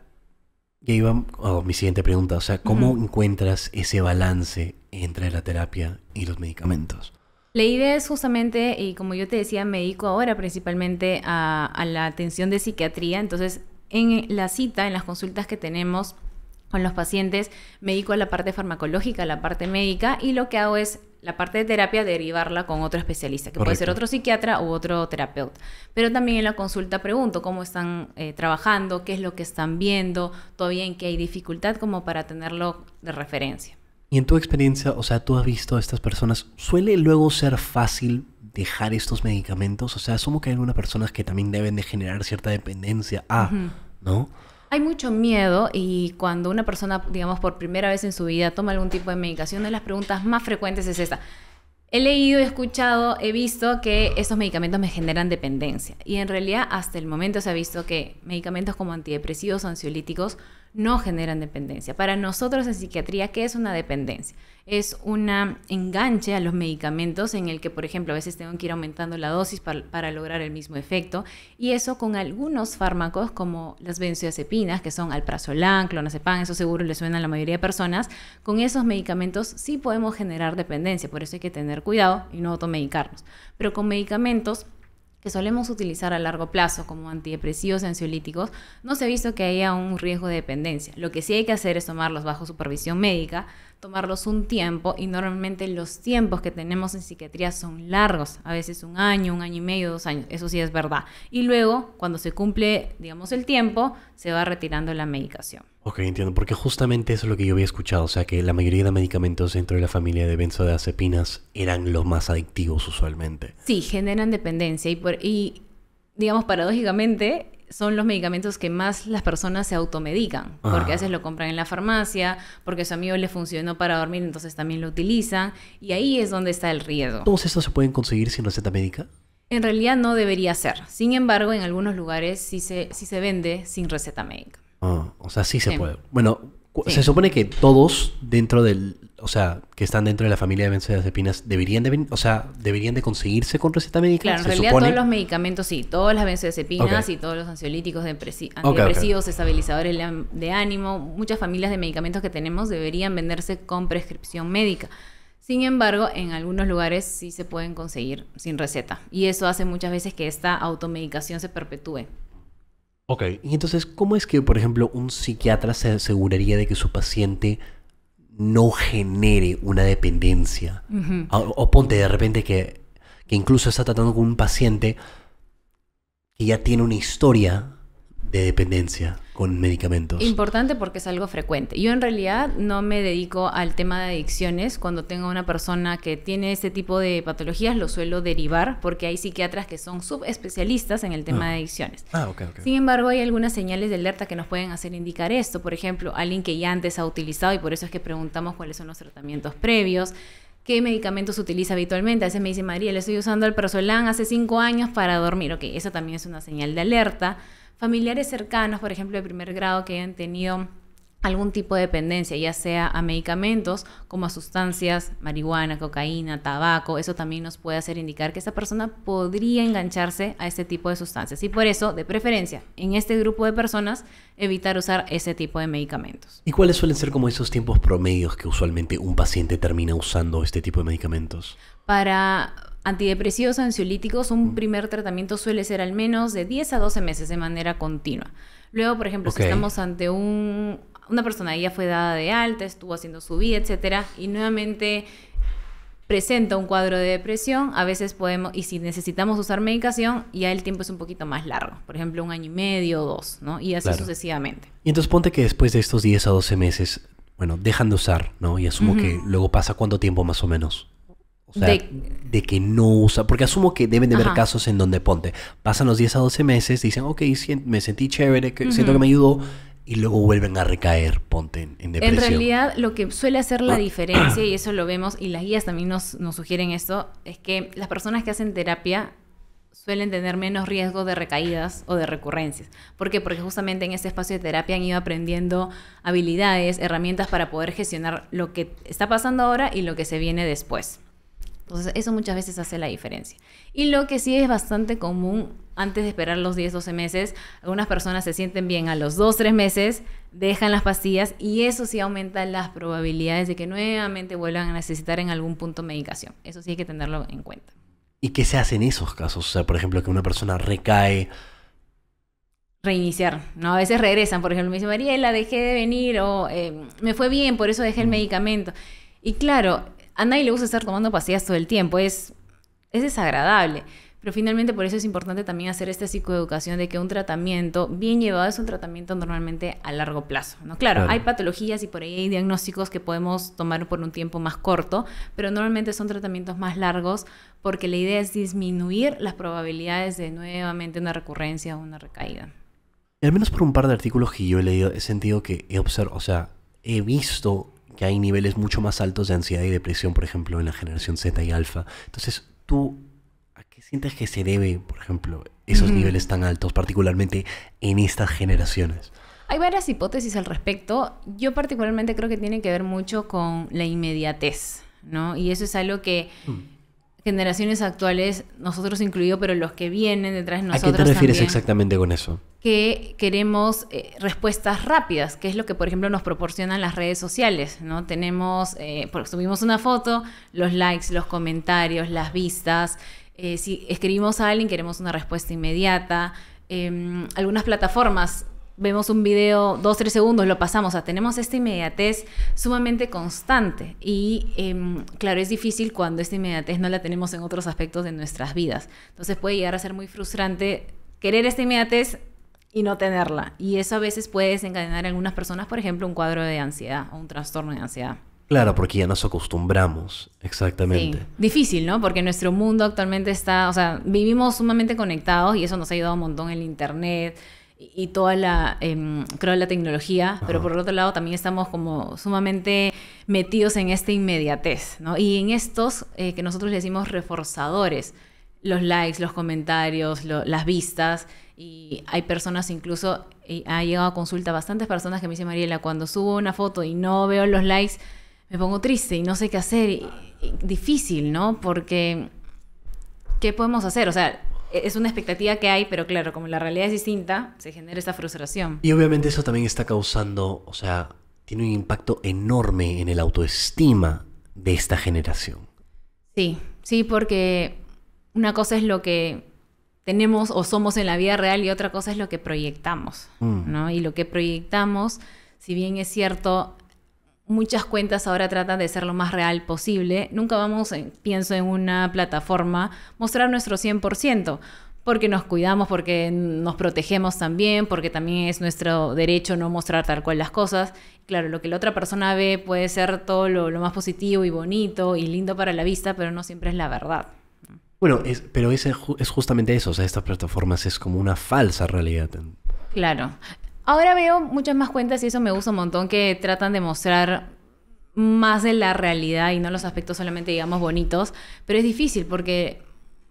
ya iba a mi siguiente pregunta, o sea, ¿cómo encuentras ese balance entre la terapia y los medicamentos? La idea es justamente, y como yo te decía, me dedico ahora principalmente a la atención de psiquiatría. Entonces, en la cita, en las consultas que tenemos con los pacientes, me dedico a la parte farmacológica, a la parte médica, y lo que hago es la parte de terapia derivarla con otro especialista, que puede ser Correcto. otro psiquiatra u otro terapeuta. Pero también en la consulta pregunto cómo están trabajando, qué es lo que están viendo, todavía en qué hay dificultad, como para tenerlo de referencia. Y en tu experiencia, o sea, tú has visto a estas personas, ¿suele luego ser fácil dejar estos medicamentos? O sea, asumo que hay algunas personas que también deben de generar cierta dependencia ¿no? Hay mucho miedo y cuando una persona, digamos, por primera vez en su vida toma algún tipo de medicación, una de las preguntas más frecuentes es esta. He leído, he escuchado, he visto que estos medicamentos me generan dependencia. Y en realidad, hasta el momento se ha visto que medicamentos como antidepresivos o ansiolíticos no generan dependencia. Para nosotros en psiquiatría, ¿qué es una dependencia? Es un enganche a los medicamentos en el que, por ejemplo, a veces tengo que ir aumentando la dosis para lograr el mismo efecto. Y eso con algunos fármacos como las benzodiazepinas, que son alprazolam, clonazepam, eso seguro le suena a la mayoría de personas. Con esos medicamentos sí podemos generar dependencia, por eso hay que tener cuidado y no automedicarnos. Pero con medicamentos que solemos utilizar a largo plazo como antidepresivos y ansiolíticos, no se ha visto que haya un riesgo de dependencia. Lo que sí hay que hacer es tomarlos bajo supervisión médica, tomarlos un tiempo, y normalmente los tiempos que tenemos en psiquiatría son largos, a veces 1 año, 1 año y medio, 2 años, eso sí es verdad. Y luego, cuando se cumple, digamos, el tiempo, se va retirando la medicación. Ok, entiendo, porque justamente eso es lo que yo había escuchado, o sea, que la mayoría de medicamentos dentro de la familia de benzodiazepinas eran los más adictivos usualmente. Sí, generan dependencia y digamos, paradójicamente, son los medicamentos que más las personas se automedican, porque a veces lo compran en la farmacia, porque a su amigo le funcionó para dormir, entonces también lo utilizan, y ahí es donde está el riesgo. ¿Todos estos se pueden conseguir sin receta médica? En realidad no debería ser. Sin embargo, en algunos lugares sí se vende sin receta médica. O sea, sí se Sí. puede. Bueno, Sí. se supone que todos dentro del, o sea, que están dentro de la familia de benzodiazepinas deberían de conseguirse con receta médica. Claro, en se realidad supone. todos los medicamentos sí, todas las benzodiazepinas Ok. y todos los ansiolíticos, antidepresivos, estabilizadores de ánimo, muchas familias de medicamentos que tenemos deberían venderse con prescripción médica. Sin embargo, en algunos lugares sí se pueden conseguir sin receta, y eso hace muchas veces que esta automedicación se perpetúe. Ok, y entonces, ¿cómo es que, por ejemplo, un psiquiatra se aseguraría de que su paciente no genere una dependencia? O ponte de repente que incluso está tratando con un paciente que ya tiene una historia de dependencia con medicamentos? Importante porque es algo frecuente. Yo en realidad no me dedico al tema de adicciones. Cuando tengo una persona que tiene este tipo de patologías, lo suelo derivar porque hay psiquiatras que son subespecialistas en el tema de adicciones. Ok. Sin embargo, hay algunas señales de alerta que nos pueden hacer indicar esto. Por ejemplo, alguien que ya antes ha utilizado, y por eso es que preguntamos cuáles son los tratamientos previos, qué medicamentos utiliza habitualmente. A veces me dice, María, le estoy usando el Prazolam hace 5 años para dormir. Ok, eso también es una señal de alerta. Familiares cercanos, por ejemplo, de primer grado, que hayan tenido algún tipo de dependencia, ya sea a medicamentos como a sustancias, marihuana, cocaína, tabaco, eso también nos puede hacer indicar que esa persona podría engancharse a este tipo de sustancias. Y por eso, de preferencia, en este grupo de personas, evitar usar ese tipo de medicamentos. ¿Y cuáles suelen ser como esos tiempos promedios que usualmente un paciente termina usando este tipo de medicamentos? Para antidepresivos o ansiolíticos, un primer tratamiento suele ser al menos de 10 a 12 meses de manera continua. Luego, por ejemplo, si estamos ante una persona que ya fue dada de alta, estuvo haciendo su vida, etcétera, y nuevamente presenta un cuadro de depresión, a veces podemos, y si necesitamos usar medicación, ya el tiempo es un poquito más largo. Por ejemplo, 1 año y medio o 2, ¿no? Y así sucesivamente. Y entonces ponte que después de estos 10 a 12 meses, bueno, dejan de usar, ¿no? Y asumo que luego pasa ¿cuánto tiempo más o menos? O sea, de que no usa, porque asumo que deben de haber casos en donde pasan los 10 a 12 meses, dicen, ok, me sentí chévere, siento que me ayudó, y luego vuelven a recaer, en depresión. En realidad, lo que suele hacer la diferencia, y eso lo vemos, y las guías también nos sugieren esto, es que las personas que hacen terapia suelen tener menos riesgo de recaídas o de recurrencias. ¿Por qué? Porque justamente en este espacio de terapia han ido aprendiendo habilidades, herramientas para poder gestionar lo que está pasando ahora y lo que se viene después. Entonces, eso muchas veces hace la diferencia. Y lo que sí es bastante común, antes de esperar los 10, 12 meses, algunas personas se sienten bien a los 2, 3 meses, dejan las pastillas y eso sí aumenta las probabilidades de que nuevamente vuelvan a necesitar en algún punto medicación. Eso sí hay que tenerlo en cuenta. ¿Y qué se hace en esos casos? O sea, por ejemplo, que una persona recae. Reiniciar, ¿no? A veces regresan, por ejemplo, me dice, Mariela, dejé de venir o me fue bien, por eso dejé el medicamento. Y claro, a nadie le gusta estar tomando pastillas todo el tiempo, es desagradable. Pero finalmente por eso es importante también hacer esta psicoeducación de que un tratamiento bien llevado es un tratamiento normalmente a largo plazo, ¿no? Claro, hay patologías y por ahí hay diagnósticos que podemos tomar por un tiempo más corto, pero normalmente son tratamientos más largos porque la idea es disminuir las probabilidades de nuevamente una recurrencia o una recaída. Al menos por un par de artículos que yo he leído, he sentido que he visto que hay niveles mucho más altos de ansiedad y depresión, por ejemplo, en la generación Z y alfa. Entonces, ¿tú a qué sientes que se debe, por ejemplo, esos niveles tan altos, particularmente en estas generaciones? Hay varias hipótesis al respecto. Yo particularmente creo que tiene que ver mucho con la inmediatez, ¿no? Y eso es algo que generaciones actuales, nosotros incluidos, pero los que vienen detrás de nosotros también. ¿A qué te refieres también, exactamente con eso? Que queremos respuestas rápidas, que es lo que, por ejemplo, nos proporcionan las redes sociales, ¿no? Tenemos, subimos una foto, los likes, los comentarios, las vistas. Si escribimos a alguien, queremos una respuesta inmediata. Algunas plataformas, vemos un video, 2, 3 segundos, lo pasamos. O sea, tenemos esta inmediatez sumamente constante. Y, claro, es difícil cuando esta inmediatez no la tenemos en otros aspectos de nuestras vidas. Entonces puede llegar a ser muy frustrante querer esta inmediatez y no tenerla. Y eso a veces puede desencadenar en algunas personas, por ejemplo, un cuadro de ansiedad o un trastorno de ansiedad. Claro, porque ya nos acostumbramos, exactamente. Sí. Difícil, ¿no? Porque nuestro mundo actualmente está, o sea, vivimos sumamente conectados y eso nos ha ayudado un montón el internet y toda la, creo, la tecnología, pero por otro lado también estamos como sumamente metidos en esta inmediatez, ¿no? Y en estos que nosotros le decimos reforzadores, los likes, los comentarios, las vistas, y hay personas incluso, ha llegado a consulta bastantes personas que me dicen, Mariela, cuando subo una foto y no veo los likes, me pongo triste y no sé qué hacer. Y difícil, ¿no? Porque, ¿qué podemos hacer? O sea, es una expectativa que hay, pero claro, como la realidad es distinta, se genera esa frustración. Y obviamente eso también está causando, o sea, tiene un impacto enorme en el autoestima de esta generación. Sí, porque una cosa es lo que tenemos o somos en la vida real y otra cosa es lo que proyectamos, ¿no? Y lo que proyectamos, si bien es cierto, muchas cuentas ahora tratan de ser lo más real posible. Nunca vamos, pienso en una plataforma, mostrar nuestro 100%, porque nos cuidamos, porque nos protegemos también, porque también es nuestro derecho no mostrar tal cual las cosas. Claro, lo que la otra persona ve puede ser todo lo más positivo y bonito y lindo para la vista, pero no siempre es la verdad. Bueno, pero es justamente eso, o sea, estas plataformas es como una falsa realidad. Claro. Ahora veo muchas más cuentas y eso me gusta un montón, que tratan de mostrar más de la realidad y no los aspectos solamente, digamos, bonitos, pero es difícil porque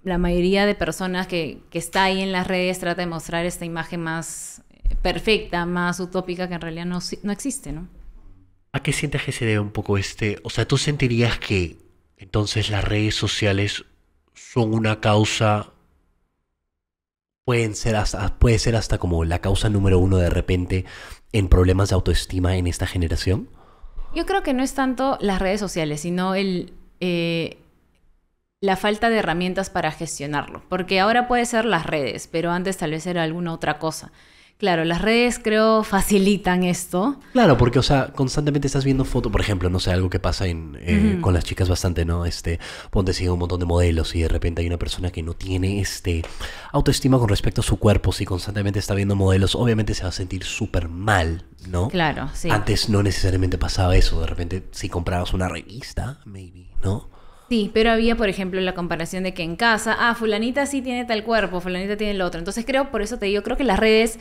la mayoría de personas que está ahí en las redes trata de mostrar esta imagen más perfecta, más utópica, que en realidad no existe, ¿no? ¿A qué sientes que se debe un poco o sea, tú sentirías que entonces las redes sociales son una causa, puede ser hasta como la causa número uno de repente en problemas de autoestima en esta generación? Yo creo que no es tanto las redes sociales, sino la falta de herramientas para gestionarlo. Porque ahora puede ser las redes, pero antes tal vez era alguna otra cosa. Claro, las redes creo facilitan esto. Claro, porque, o sea, constantemente estás viendo fotos, por ejemplo, no sé, algo que pasa con las chicas bastante, ¿no? Ponte, sigue un montón de modelos y de repente hay una persona que no tiene autoestima con respecto a su cuerpo. Si constantemente está viendo modelos, obviamente se va a sentir súper mal, ¿no? Claro, sí. Antes no necesariamente pasaba eso. De repente, si comprabas una revista, maybe, ¿no? Sí, pero había, por ejemplo, la comparación de que en casa, fulanita sí tiene tal cuerpo, fulanita tiene el otro. Entonces por eso te digo, creo que las redes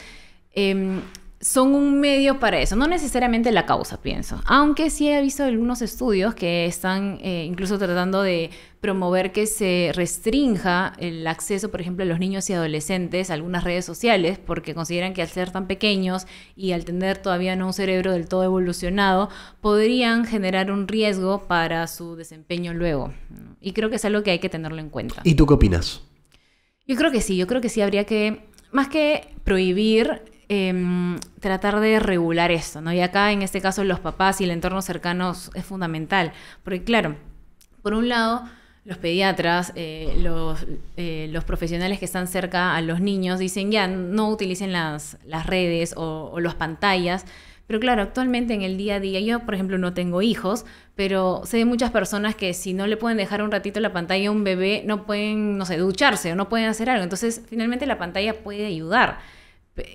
son un medio para eso, no necesariamente la causa, pienso. Aunque sí he visto algunos estudios que están incluso tratando de promover que se restrinja el acceso, por ejemplo, a los niños y adolescentes a algunas redes sociales, porque consideran que al ser tan pequeños y al tener todavía no un cerebro del todo evolucionado, podrían generar un riesgo para su desempeño luego. Y creo que es algo que hay que tenerlo en cuenta. ¿Y tú qué opinas? Yo creo que sí habría que, más que prohibir, tratar de regular esto, ¿no? Y acá, en este caso, los papás y el entorno cercano es fundamental. Porque, claro, por un lado, los pediatras, los profesionales que están cerca a los niños dicen ya, no utilicen las redes o las pantallas. Pero claro, actualmente en el día a día, yo por ejemplo no tengo hijos, pero sé de muchas personas que si no le pueden dejar un ratito la pantalla a un bebé, no pueden, no sé, ducharse o no pueden hacer algo. Entonces, finalmente la pantalla puede ayudar.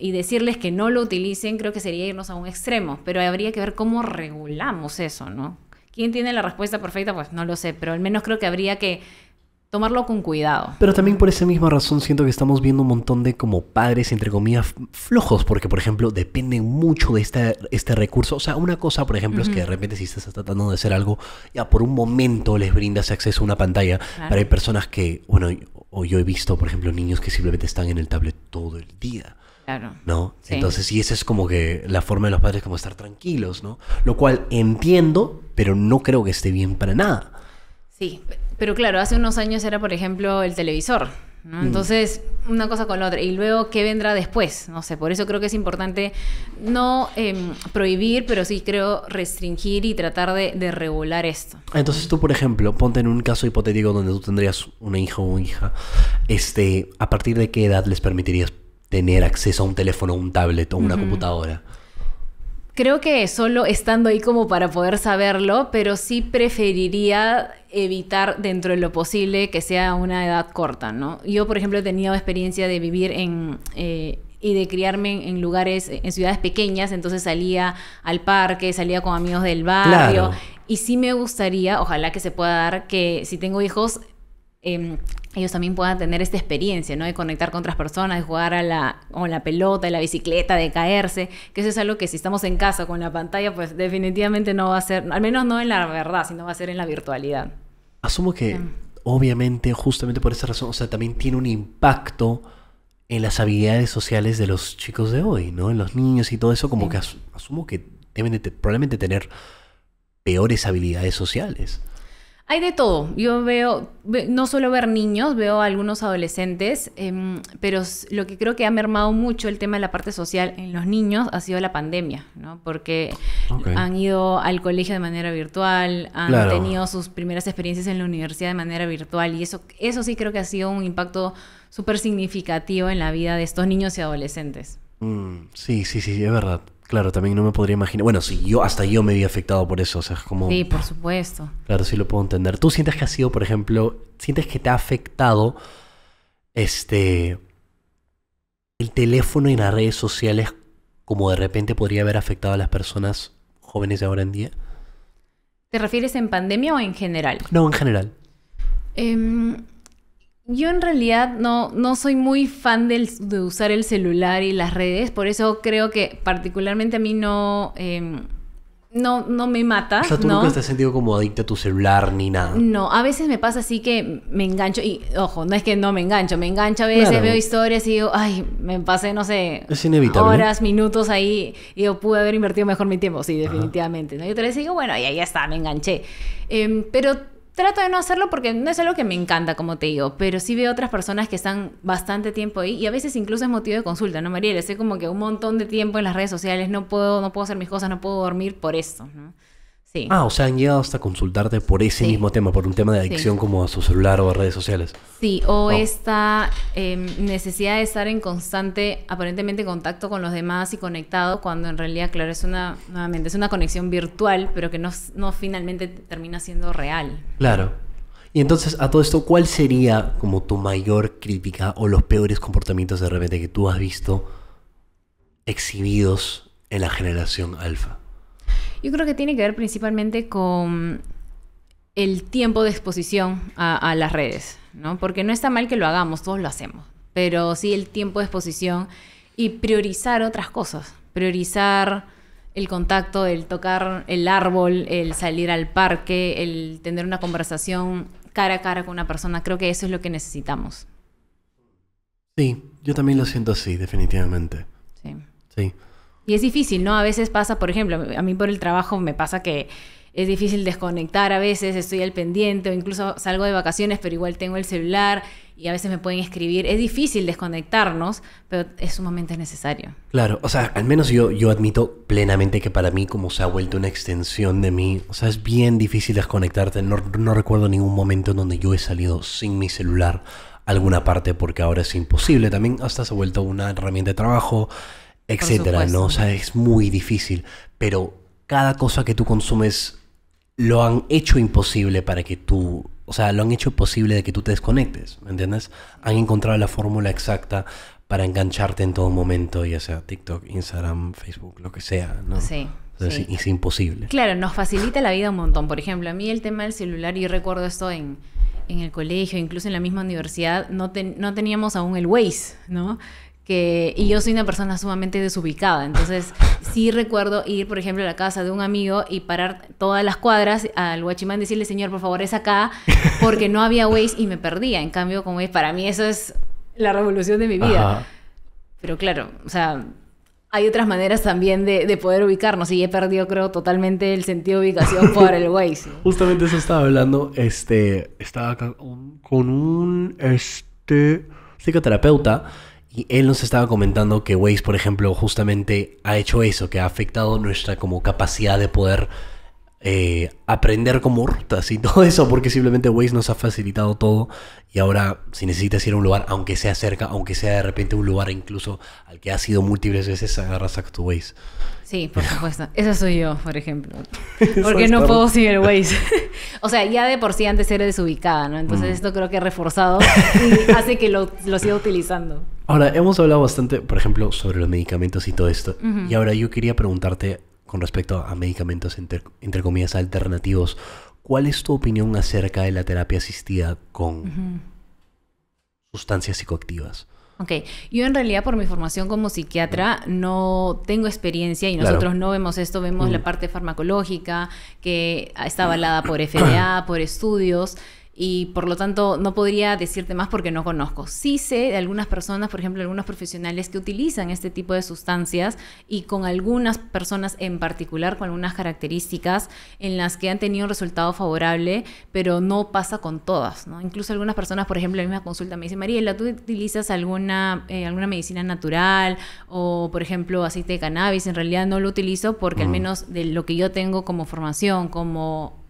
Y decirles que no lo utilicen creo que sería irnos a un extremo, pero habría que ver cómo regulamos eso, ¿no? ¿Quién tiene la respuesta perfecta? Pues no lo sé, pero al menos creo que habría que tomarlo con cuidado. Pero también por esa misma razón siento que estamos viendo un montón de como padres, entre comillas, flojos, porque por ejemplo dependen mucho de este recurso. O sea, una cosa, por ejemplo, es que de repente si estás tratando de hacer algo, ya por un momento les brindas acceso a una pantalla, Claro. pero hay personas que, bueno, o yo he visto, por ejemplo, niños que simplemente están en el tablet todo el día. Claro. ¿No? Sí. Entonces, y esa es como que la forma de los padres como estar tranquilos, ¿no? Lo cual entiendo, pero no creo que esté bien para nada. Sí, pero claro, hace unos años era, por ejemplo, el televisor, ¿no? Entonces, una cosa con la otra. Y luego, ¿qué vendrá después? No sé, por eso creo que es importante no prohibir, pero sí creo restringir y tratar de regular esto. Entonces tú, por ejemplo, ponte en un caso hipotético donde tú tendrías una hija o una hija, ¿a partir de qué edad les permitirías tener acceso a un teléfono, un tablet o una computadora? Creo que solo estando ahí como para poder saberlo, pero sí preferiría evitar dentro de lo posible que sea a una edad corta, ¿no? Yo, por ejemplo, he tenido experiencia de vivir y de criarme en lugares, en ciudades pequeñas, entonces salía al parque, salía con amigos del barrio. Claro. Y sí me gustaría, ojalá que se pueda dar, que si tengo hijos, ellos también puedan tener esta experiencia, ¿no? De conectar con otras personas, de jugar con la pelota, la bicicleta, de caerse, que eso es algo que si estamos en casa con la pantalla, pues definitivamente no va a ser, al menos no en la verdad, sino va a ser en la virtualidad. Asumo que, obviamente, justamente por esa razón, o sea, también tiene un impacto en las habilidades sociales de los chicos de hoy, ¿no? En los niños y todo eso, como que asumo que deben probablemente tener peores habilidades sociales. Hay de todo. Yo no suelo ver niños, veo a algunos adolescentes, pero lo que creo que ha mermado mucho el tema de la parte social en los niños ha sido la pandemia, ¿no? Porque han ido al colegio de manera virtual, han tenido sus primeras experiencias en la universidad de manera virtual, y eso sí creo que ha sido un impacto súper significativo en la vida de estos niños y adolescentes. Sí, es verdad. Claro, también no me podría imaginar. Bueno, sí, hasta yo me vi afectado por eso, o sea, es como... Sí, por supuesto. Claro, sí lo puedo entender. ¿Tú sientes que ha sido, por ejemplo, sientes que te ha afectado el teléfono y las redes sociales, como de repente podría haber afectado a las personas jóvenes de ahora en día? ¿Te refieres en pandemia o en general? No, en general. Yo en realidad no soy muy fan de usar el celular y las redes, por eso creo que particularmente a mí no me mata. O sea, tú ¿no? nunca te has sentido como adicta a tu celular ni nada. No, a veces me pasa así que me engancho y, ojo, no es que no me engancho a veces, Claro. veo historias y digo, ay, me pasé, no sé, Es inevitable. horas, minutos ahí y yo pude haber invertido mejor mi tiempo, sí, definitivamente, ¿no? Y otra vez digo, bueno, ya está, me enganché. Pero trato de no hacerlo porque no es algo que me encanta, como te digo, pero sí veo otras personas que están bastante tiempo ahí y a veces incluso es motivo de consulta, ¿no, Mariela? Estoy como que un montón de tiempo en las redes sociales, no puedo hacer mis cosas, no puedo dormir por esto, ¿no? Sí. Ah, o sea, han llegado hasta consultarte por ese Sí. mismo tema, por un tema de adicción Sí. como a su celular o a redes sociales. Sí, o Oh. esta necesidad de estar en constante, aparentemente, contacto con los demás y conectado, cuando en realidad, claro, nuevamente, es una conexión virtual, pero que no finalmente termina siendo real. Claro. Y entonces, a todo esto, ¿cuál sería como tu mayor crítica o los peores comportamientos de repente que tú has visto exhibidos en la generación alfa? Yo creo que tiene que ver principalmente con el tiempo de exposición a las redes, ¿no? Porque no está mal que lo hagamos, todos lo hacemos, pero sí el tiempo de exposición y priorizar otras cosas, priorizar el contacto, el tocar el árbol, el salir al parque, el tener una conversación cara a cara con una persona. Creo que eso es lo que necesitamos. Sí, yo también lo siento así, definitivamente. Sí. Sí. Y es difícil, ¿no? A veces pasa, por ejemplo, a mí por el trabajo me pasa que es difícil desconectar a veces, estoy al pendiente o incluso salgo de vacaciones, pero igual tengo el celular y a veces me pueden escribir. Es difícil desconectarnos, pero es sumamente necesario. Claro, o sea, al menos yo admito plenamente que para mí como se ha vuelto una extensión de mí, o sea, es bien difícil desconectarte. No recuerdo ningún momento en donde yo he salido sin mi celular a alguna parte porque ahora es imposible. También hasta se ha vuelto una herramienta de trabajo, etcétera, supuesto. ¿no? O sea, es muy difícil, pero cada cosa que tú consumes lo han hecho imposible para que tú, o sea, lo han hecho posible de que tú te desconectes, ¿me entiendes? Han encontrado la fórmula exacta para engancharte en todo momento, ya sea TikTok, Instagram, Facebook, lo que sea, ¿no? Sí, O sea, sí. es imposible. Claro, nos facilita la vida un montón. Por ejemplo, a mí el tema del celular, yo recuerdo esto en el colegio, incluso en la misma universidad, no teníamos aún el Waze, ¿no? Y yo soy una persona sumamente desubicada, entonces sí recuerdo ir, por ejemplo, a la casa de un amigo y parar todas las cuadras al guachimán, decirle, señor, por favor, es acá, porque no había Waze y me perdía. En cambio, con Waze, para mí eso es la revolución de mi vida. Ajá. Pero claro, o sea, hay otras maneras también de poder ubicarnos y he perdido, creo, totalmente el sentido de ubicación por el Waze. Justamente eso estaba hablando, estaba acá con un psicoterapeuta y él nos estaba comentando que Waze, por ejemplo, justamente ha hecho eso, que ha afectado nuestra como capacidad de poder aprender como rutas y todo eso, porque simplemente Waze nos ha facilitado todo y ahora si necesitas ir a un lugar, aunque sea cerca, aunque sea de repente un lugar incluso al que has ido múltiples veces, agarras a tu Waze. Sí, por supuesto. Esa soy yo, por ejemplo. Porque no puedo sin el Waze. O sea, ya de por sí antes era desubicada, ¿no? Entonces esto creo que ha reforzado y hace que lo siga utilizando. Ahora, hemos hablado bastante, por ejemplo, sobre los medicamentos y todo esto. Y ahora yo quería preguntarte con respecto a medicamentos entre comillas alternativos. ¿Cuál es tu opinión acerca de la terapia asistida con sustancias psicoactivas? Ok, yo en realidad por mi formación como psiquiatra no tengo experiencia y Claro. nosotros no vemos esto, vemos la parte farmacológica que está avalada por FDA, por estudios y por lo tanto no podría decirte más porque no conozco. Sí sé de algunas personas, por ejemplo, algunos profesionales que utilizan este tipo de sustancias y con algunas personas en particular con algunas características en las que han tenido un resultado favorable, pero no pasa con todas, ¿no? Incluso algunas personas, por ejemplo, en la misma consulta me dicen, Mariela, ¿tú utilizas alguna medicina natural o, por ejemplo, aceite de cannabis? En realidad no lo utilizo porque al menos de lo que yo tengo como formación, como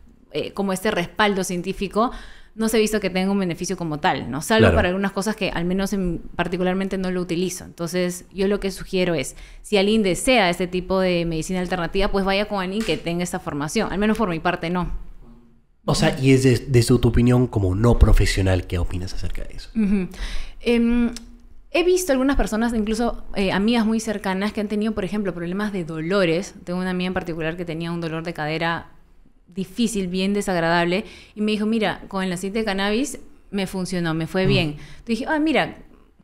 este respaldo científico, no se ha visto que tenga un beneficio como tal, ¿no? Salvo Claro. para algunas cosas que al menos particularmente no lo utilizo. Entonces, yo lo que sugiero es, si alguien desea este tipo de medicina alternativa, pues vaya con alguien que tenga esta formación. Al menos por mi parte, no. O sea, y es desde tu opinión como no profesional, ¿qué opinas acerca de eso? Ujú. He visto algunas personas, incluso amigas muy cercanas, que han tenido, por ejemplo, problemas de dolores. Tengo una amiga en particular que tenía un dolor de cadera difícil, bien desagradable, y me dijo, mira, con el aceite de cannabis me funcionó, me fue bien. Entonces dije, mira,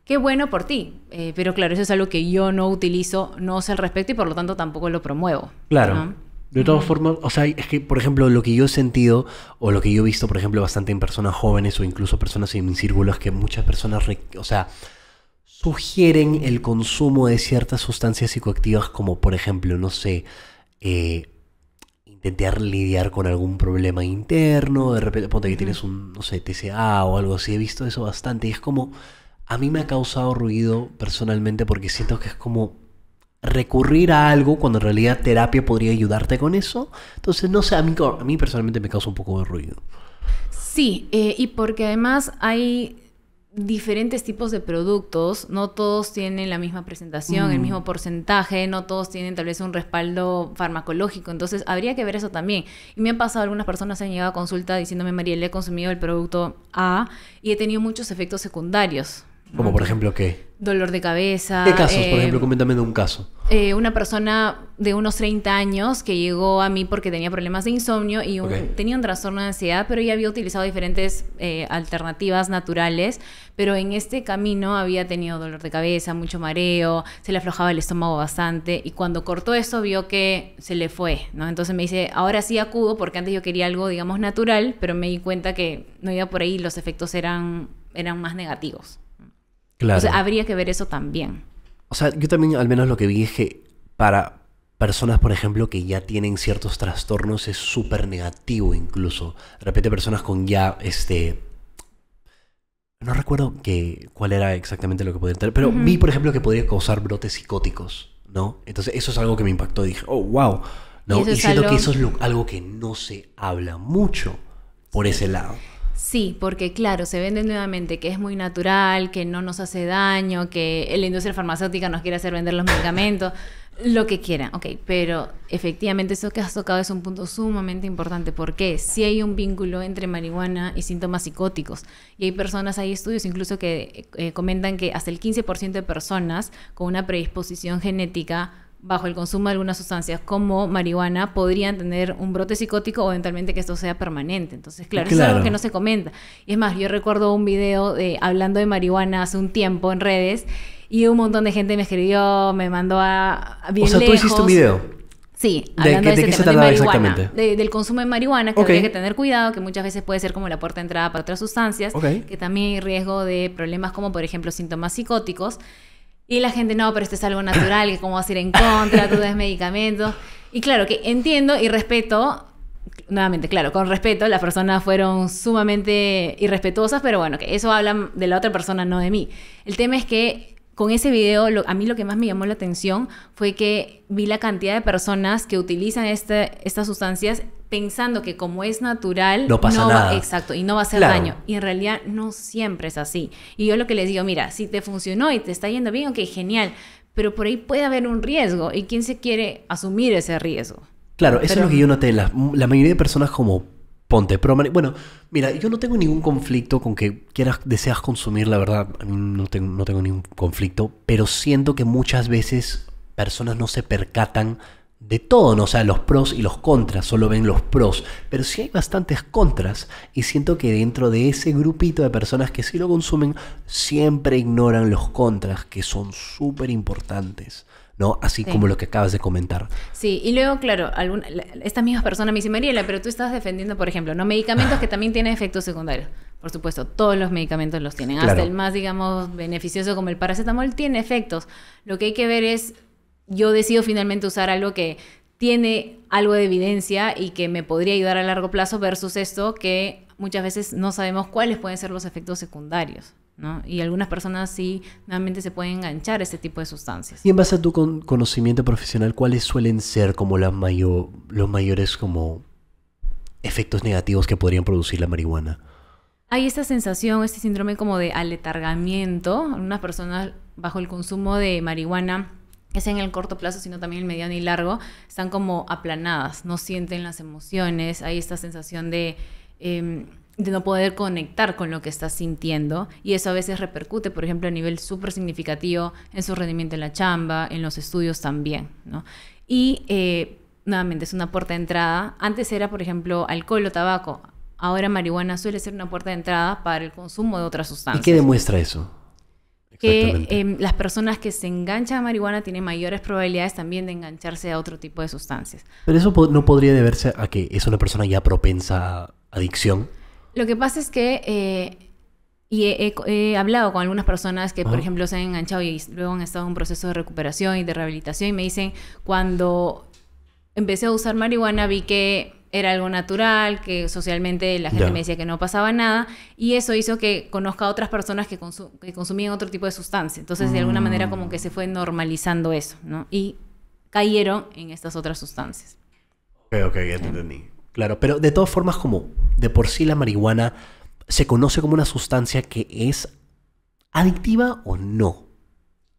qué bueno por ti. Pero claro, eso es algo que yo no utilizo, no sé al respecto y por lo tanto tampoco lo promuevo. Claro. ¿No? De todas formas, o sea, es que, por ejemplo, lo que yo he sentido o lo que yo he visto, por ejemplo, bastante en personas jóvenes o incluso personas en mi círculo, es que muchas personas, o sea, sugieren el consumo de ciertas sustancias psicoactivas como, por ejemplo, no sé, intentar lidiar con algún problema interno, de repente, ponte que tienes un, no sé, TCA o algo así. He visto eso bastante y es como, a mí me ha causado ruido personalmente porque siento que es como recurrir a algo cuando en realidad terapia podría ayudarte con eso. Entonces, no sé, a mí personalmente me causa un poco de ruido. Sí, y porque además hay diferentes tipos de productos, no todos tienen la misma presentación, el mismo porcentaje, no todos tienen tal vez un respaldo farmacológico, entonces habría que ver eso también. Y me han pasado, algunas personas han llegado a consulta diciéndome, Mariel, he consumido el producto A y he tenido muchos efectos secundarios. Como por ejemplo, ¿qué? Dolor de cabeza. ¿Qué casos? Por ejemplo, coméntame de un caso. Una persona de unos 30 años que llegó a mí porque tenía problemas de insomnio y tenía un trastorno de ansiedad, pero ella había utilizado diferentes alternativas naturales, pero en este camino había tenido dolor de cabeza, mucho mareo, se le aflojaba el estómago bastante y cuando cortó eso vio que se le fue, ¿no? Entonces me dice, ahora sí acudo porque antes yo quería algo, digamos, natural, pero me di cuenta que no iba por ahí, los efectos eran más negativos. Claro. O sea, habría que ver eso también. O sea, yo también al menos lo que vi es que para personas, por ejemplo, que ya tienen ciertos trastornos es súper negativo incluso. De repente personas con ya, no recuerdo cuál era exactamente lo que podía tener, pero vi, por ejemplo, que podría causar brotes psicóticos, ¿no? Entonces eso es algo que me impactó. Dije, oh, wow. ¿No? Y siento que eso es algo que no se habla mucho por ese lado. Sí, porque claro, se vende nuevamente que es muy natural, que no nos hace daño, que la industria farmacéutica nos quiere hacer vender los medicamentos, lo que quieran, ok, pero efectivamente eso que has tocado es un punto sumamente importante, porque sí hay un vínculo entre marihuana y síntomas psicóticos, y hay personas, hay estudios incluso que comentan que hasta el 15% de personas con una predisposición genética bajo el consumo de algunas sustancias como marihuana podrían tener un brote psicótico o eventualmente que esto sea permanente. Entonces, claro, eso es algo que no se comenta. Y es más, yo recuerdo un video hablando de marihuana hace un tiempo en redes y un montón de gente me escribió, me mandó a bien lejos. O sea, ¿tú hiciste un video? Sí, hablando ¿De qué se trataba exactamente? Del consumo de marihuana, que habría que tener cuidado, que muchas veces puede ser como la puerta de entrada para otras sustancias, que también hay riesgo de problemas como, por ejemplo, síntomas psicóticos. Y la gente, no, pero esto es algo natural, que cómo vas a ir en contra, tú des medicamentos. Y claro, que entiendo y respeto, nuevamente, claro, con respeto, las personas fueron sumamente irrespetuosas, pero bueno, que eso habla de la otra persona, no de mí. El tema es que con ese video, a mí lo que más me llamó la atención fue que vi la cantidad de personas que utilizan estas sustancias pensando que como es natural, no pasa nada. Exacto, y no va a hacer daño. Y en realidad no siempre es así. Y yo lo que les digo, mira, si te funcionó y te está yendo bien, ok, genial, pero por ahí puede haber un riesgo. ¿Y quién se quiere asumir ese riesgo? Claro, eso es lo que yo noté. La mayoría de personas como ponte, pero bueno, mira, yo no tengo ningún conflicto con que deseas consumir, la verdad, a mí no tengo ningún conflicto, pero siento que muchas veces personas no se percatan de todo, ¿no? O sea, los pros y los contras, solo ven los pros, pero sí hay bastantes contras y siento que dentro de ese grupito de personas que sí lo consumen, siempre ignoran los contras, que son súper importantes, ¿no? Así como lo que acabas de comentar. Sí, y luego, claro, estas mismas personas me dicen, Mariela, pero tú estás defendiendo, por ejemplo, ¿no? Medicamentos que también tienen efectos secundarios. Por supuesto, todos los medicamentos los tienen. Hasta el más, digamos, beneficioso como el paracetamol tiene efectos. Lo que hay que ver es, yo decido finalmente usar algo que tiene algo de evidencia y que me podría ayudar a largo plazo versus esto que muchas veces no sabemos cuáles pueden ser los efectos secundarios, ¿no? Y algunas personas sí, nuevamente se pueden enganchar a este tipo de sustancias. Y en base a tu conocimiento profesional, ¿cuáles suelen ser como los mayores como efectos negativos que podrían producir la marihuana? Hay esta sensación, este síndrome como de aletargamiento. Algunas personas bajo el consumo de marihuana, que sea en el corto plazo, sino también en el mediano y largo, están como aplanadas, no sienten las emociones, hay esta sensación de de no poder conectar con lo que estás sintiendo, y eso a veces repercute, por ejemplo, a nivel súper significativo en su rendimiento en la chamba, en los estudios también, ¿no? Y nuevamente es una puerta de entrada. Antes era, por ejemplo, alcohol o tabaco. Ahora marihuana suele ser una puerta de entrada para el consumo de otras sustancias. ¿Y qué demuestra eso? Que las personas que se enganchan a marihuana tienen mayores probabilidades también de engancharse a otro tipo de sustancias. Pero eso no podría deberse a que es una persona ya propensa a adicción. Lo que pasa es que he hablado con algunas personas que, por ejemplo, se han enganchado y luego han estado en un proceso de recuperación y de rehabilitación, y me dicen, cuando empecé a usar marihuana vi que era algo natural, que socialmente la gente me decía que no pasaba nada, y eso hizo que conozca a otras personas que consumían otro tipo de sustancia. Entonces, de alguna manera, como que se fue normalizando eso, ¿no? Y cayeron en estas otras sustancias. Ok, ya te entendí. Claro, pero de todas formas, como de por sí la marihuana se conoce como una sustancia que es adictiva o no.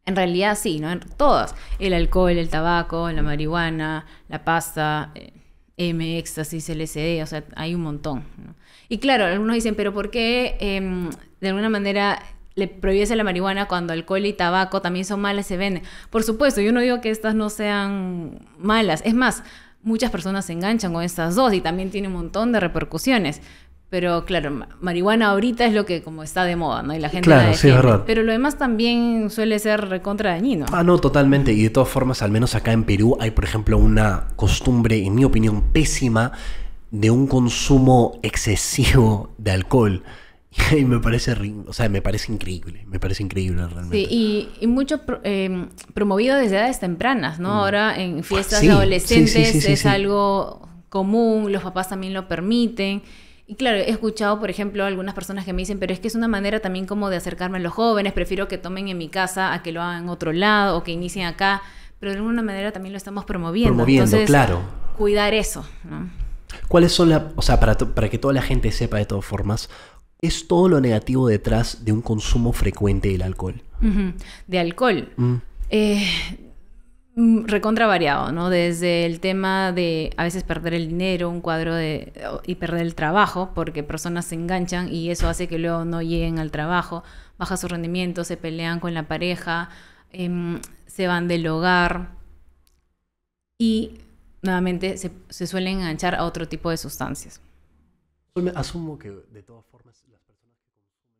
En realidad sí, ¿no? Todas. El alcohol, el tabaco, la marihuana, la pasta, éxtasis, LSD, o sea, hay un montón, ¿no? Y claro, algunos dicen, pero ¿por qué de alguna manera le prohíbes la marihuana cuando alcohol y tabaco también son malas y se venden? Por supuesto, yo no digo que estas no sean malas. Es más, muchas personas se enganchan con estas dos y también tiene un montón de repercusiones. Pero claro, marihuana ahorita es lo que como está de moda, ¿no? Y la gente la defiende. Sí, es verdad. Pero lo demás también suele ser recontra dañino. No, totalmente. Y de todas formas, al menos acá en Perú hay, por ejemplo, una costumbre, en mi opinión, pésima de un consumo excesivo de alcohol. Y me parece, me parece increíble. Me parece increíble realmente. Sí, y mucho promovido desde edades tempranas, ¿no? Ahora en fiestas de adolescentes es algo común, los papás también lo permiten. Y claro, he escuchado, por ejemplo, algunas personas que me dicen, pero es que es una manera también como de acercarme a los jóvenes, prefiero que tomen en mi casa a que lo hagan en otro lado o que inicien acá, pero de alguna manera también lo estamos promoviendo. Entonces, claro, cuidar eso, ¿no? ¿Cuáles son para que toda la gente sepa de todas formas, es todo lo negativo detrás de un consumo frecuente del alcohol? De alcohol. Recontra variado, ¿no? Desde el tema de a veces perder el dinero, un cuadro y perder el trabajo, porque personas se enganchan y eso hace que luego no lleguen al trabajo, baja su rendimiento, se pelean con la pareja, se van del hogar y nuevamente se suelen enganchar a otro tipo de sustancias. Asumo que de todas formas las personas que consumen